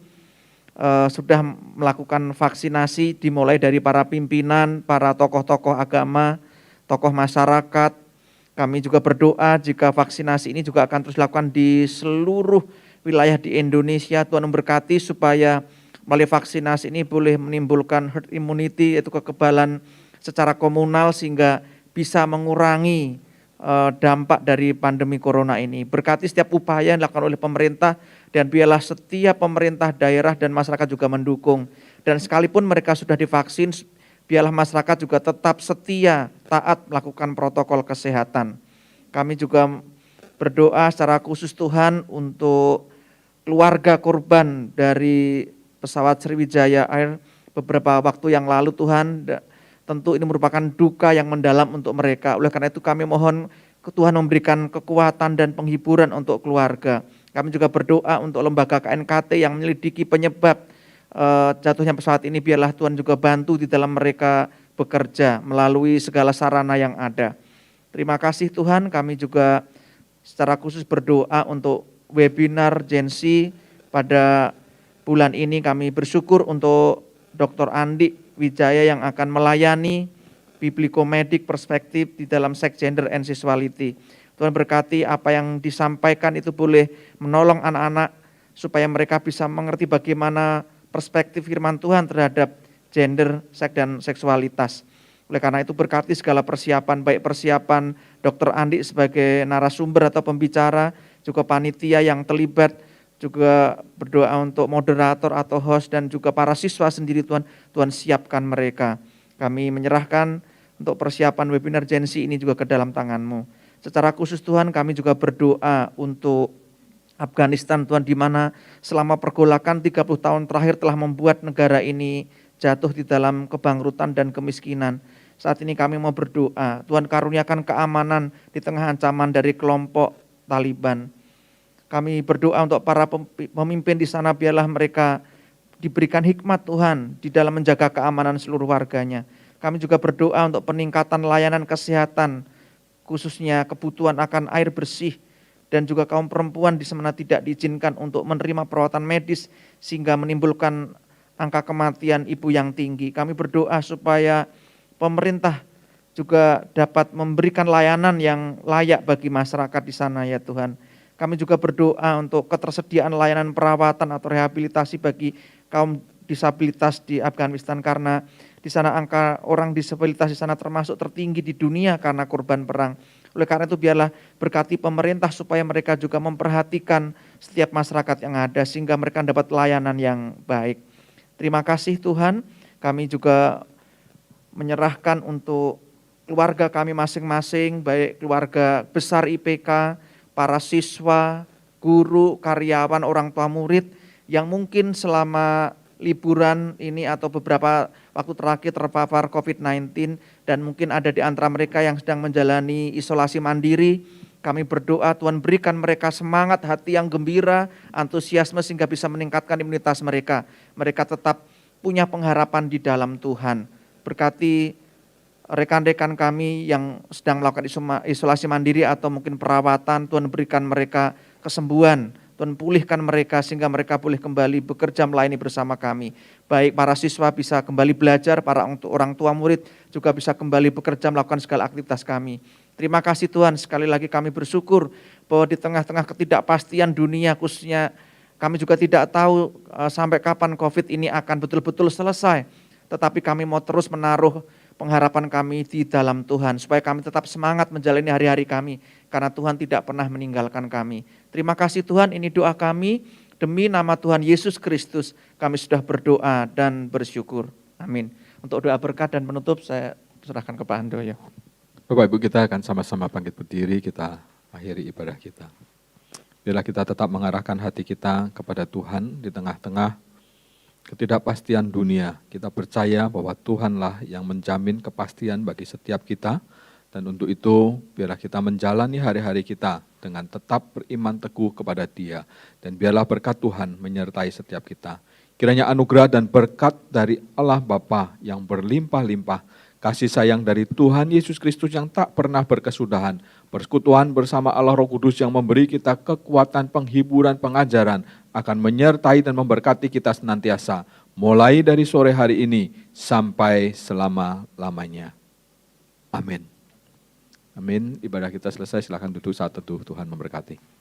Speaker 5: sudah melakukan vaksinasi dimulai dari para pimpinan, para tokoh-tokoh agama, tokoh masyarakat. Kami juga berdoa jika vaksinasi ini juga akan terus dilakukan di seluruh wilayah di Indonesia. Tuhan memberkati supaya melalui vaksinasi ini boleh menimbulkan herd immunity, yaitu kekebalan secara komunal sehingga bisa mengurangi dampak dari pandemi corona ini. Berkati setiap upaya yang dilakukan oleh pemerintah dan biarlah setiap pemerintah daerah dan masyarakat juga mendukung. Dan sekalipun mereka sudah divaksin, biarlah masyarakat juga tetap setia, taat melakukan protokol kesehatan. Kami juga berdoa secara khusus Tuhan untuk keluarga korban dari pesawat Sriwijaya Air beberapa waktu yang lalu Tuhan. Tentu ini merupakan duka yang mendalam untuk mereka. Oleh karena itu kami mohon Tuhan memberikan kekuatan dan penghiburan untuk keluarga. Kami juga berdoa untuk lembaga KNKT yang menyelidiki penyebab jatuhnya pesawat ini. Biarlah Tuhan juga bantu di dalam mereka bekerja melalui segala sarana yang ada. Terima kasih Tuhan, kami juga secara khusus berdoa untuk webinar Gen Z pada bulan ini. Kami bersyukur untuk Dr. Andi Wijaya yang akan melayani Biblikomedik perspektif di dalam Sex, Gender, and Sexuality. Tuhan berkati apa yang disampaikan itu boleh menolong anak-anak supaya mereka bisa mengerti bagaimana perspektif firman Tuhan terhadap gender, seks, dan seksualitas. Oleh karena itu berkati segala persiapan, baik persiapan Dr. Andi sebagai narasumber atau pembicara, juga panitia yang terlibat, juga berdoa untuk moderator atau host dan juga para siswa sendiri Tuhan siapkan mereka. Kami menyerahkan untuk persiapan webinar Gen Z ini juga ke dalam tangan-Mu. Secara khusus Tuhan kami juga berdoa untuk Afghanistan Tuhan, di mana selama pergolakan 30 tahun terakhir telah membuat negara ini jatuh di dalam kebangkrutan dan kemiskinan. Saat ini kami mau berdoa, Tuhan karuniakan keamanan di tengah ancaman dari kelompok Taliban. Kami berdoa untuk para pemimpin di sana, biarlah mereka diberikan hikmat Tuhan di dalam menjaga keamanan seluruh warganya. Kami juga berdoa untuk peningkatan layanan kesehatan, khususnya kebutuhan akan air bersih, dan juga kaum perempuan di sana tidak diizinkan untuk menerima perawatan medis sehingga menimbulkan angka kematian ibu yang tinggi. Kami berdoa supaya pemerintah juga dapat memberikan layanan yang layak bagi masyarakat di sana ya Tuhan. Kami juga berdoa untuk ketersediaan layanan perawatan atau rehabilitasi bagi kaum disabilitas di Afghanistan, karena di sana angka orang disabilitas di sana termasuk tertinggi di dunia karena korban perang. Oleh karena itu biarlah berkati pemerintah supaya mereka juga memperhatikan setiap masyarakat yang ada sehingga mereka dapat layanan yang baik. Terima kasih Tuhan, kami juga menyerahkan untuk keluarga kami masing-masing, baik keluarga besar IPK, para siswa, guru, karyawan, orang tua murid yang mungkin selama liburan ini atau beberapa waktu terakhir terpapar COVID-19 dan mungkin ada di antara mereka yang sedang menjalani isolasi mandiri. Kami berdoa Tuhan berikan mereka semangat, hati yang gembira, antusiasme sehingga bisa meningkatkan imunitas mereka. Mereka tetap punya pengharapan di dalam Tuhan. Berkati rekan-rekan kami yang sedang melakukan isolasi mandiri atau mungkin perawatan, Tuhan berikan mereka kesembuhan, Tuhan pulihkan mereka sehingga mereka boleh kembali bekerja melayani bersama kami. Baik para siswa bisa kembali belajar, para orang tua murid juga bisa kembali bekerja melakukan segala aktivitas kami. Terima kasih Tuhan, sekali lagi kami bersyukur bahwa di tengah-tengah ketidakpastian dunia khususnya kami juga tidak tahu sampai kapan COVID ini akan betul-betul selesai. Tetapi kami mau terus menaruh pengharapan kami di dalam Tuhan, supaya kami tetap semangat menjalani hari-hari kami, karena Tuhan tidak pernah meninggalkan kami. Terima kasih Tuhan, ini doa kami, demi nama Tuhan Yesus Kristus, kami sudah berdoa dan bersyukur. Amin. Untuk doa berkat dan penutup, saya serahkan ke Pak Handoyo.
Speaker 4: Bapak Ibu, kita akan sama-sama bangkit berdiri, kita akhiri ibadah kita. Biarlah kita tetap mengarahkan hati kita kepada Tuhan di tengah-tengah ketidakpastian dunia. Kita percaya bahwa Tuhanlah yang menjamin kepastian bagi setiap kita, dan untuk itu biarlah kita menjalani hari-hari kita dengan tetap beriman teguh kepada Dia, dan biarlah berkat Tuhan menyertai setiap kita. Kiranya anugerah dan berkat dari Allah Bapa yang berlimpah-limpah kasih sayang dari Tuhan Yesus Kristus yang tak pernah berkesudahan, persekutuan bersama Allah Roh Kudus yang memberi kita kekuatan, penghiburan, pengajaran, akan menyertai dan memberkati kita senantiasa, mulai dari sore hari ini sampai selama-lamanya. Amin. Amin. Ibadah kita selesai, silakan duduk saat teduh. Tuhan memberkati.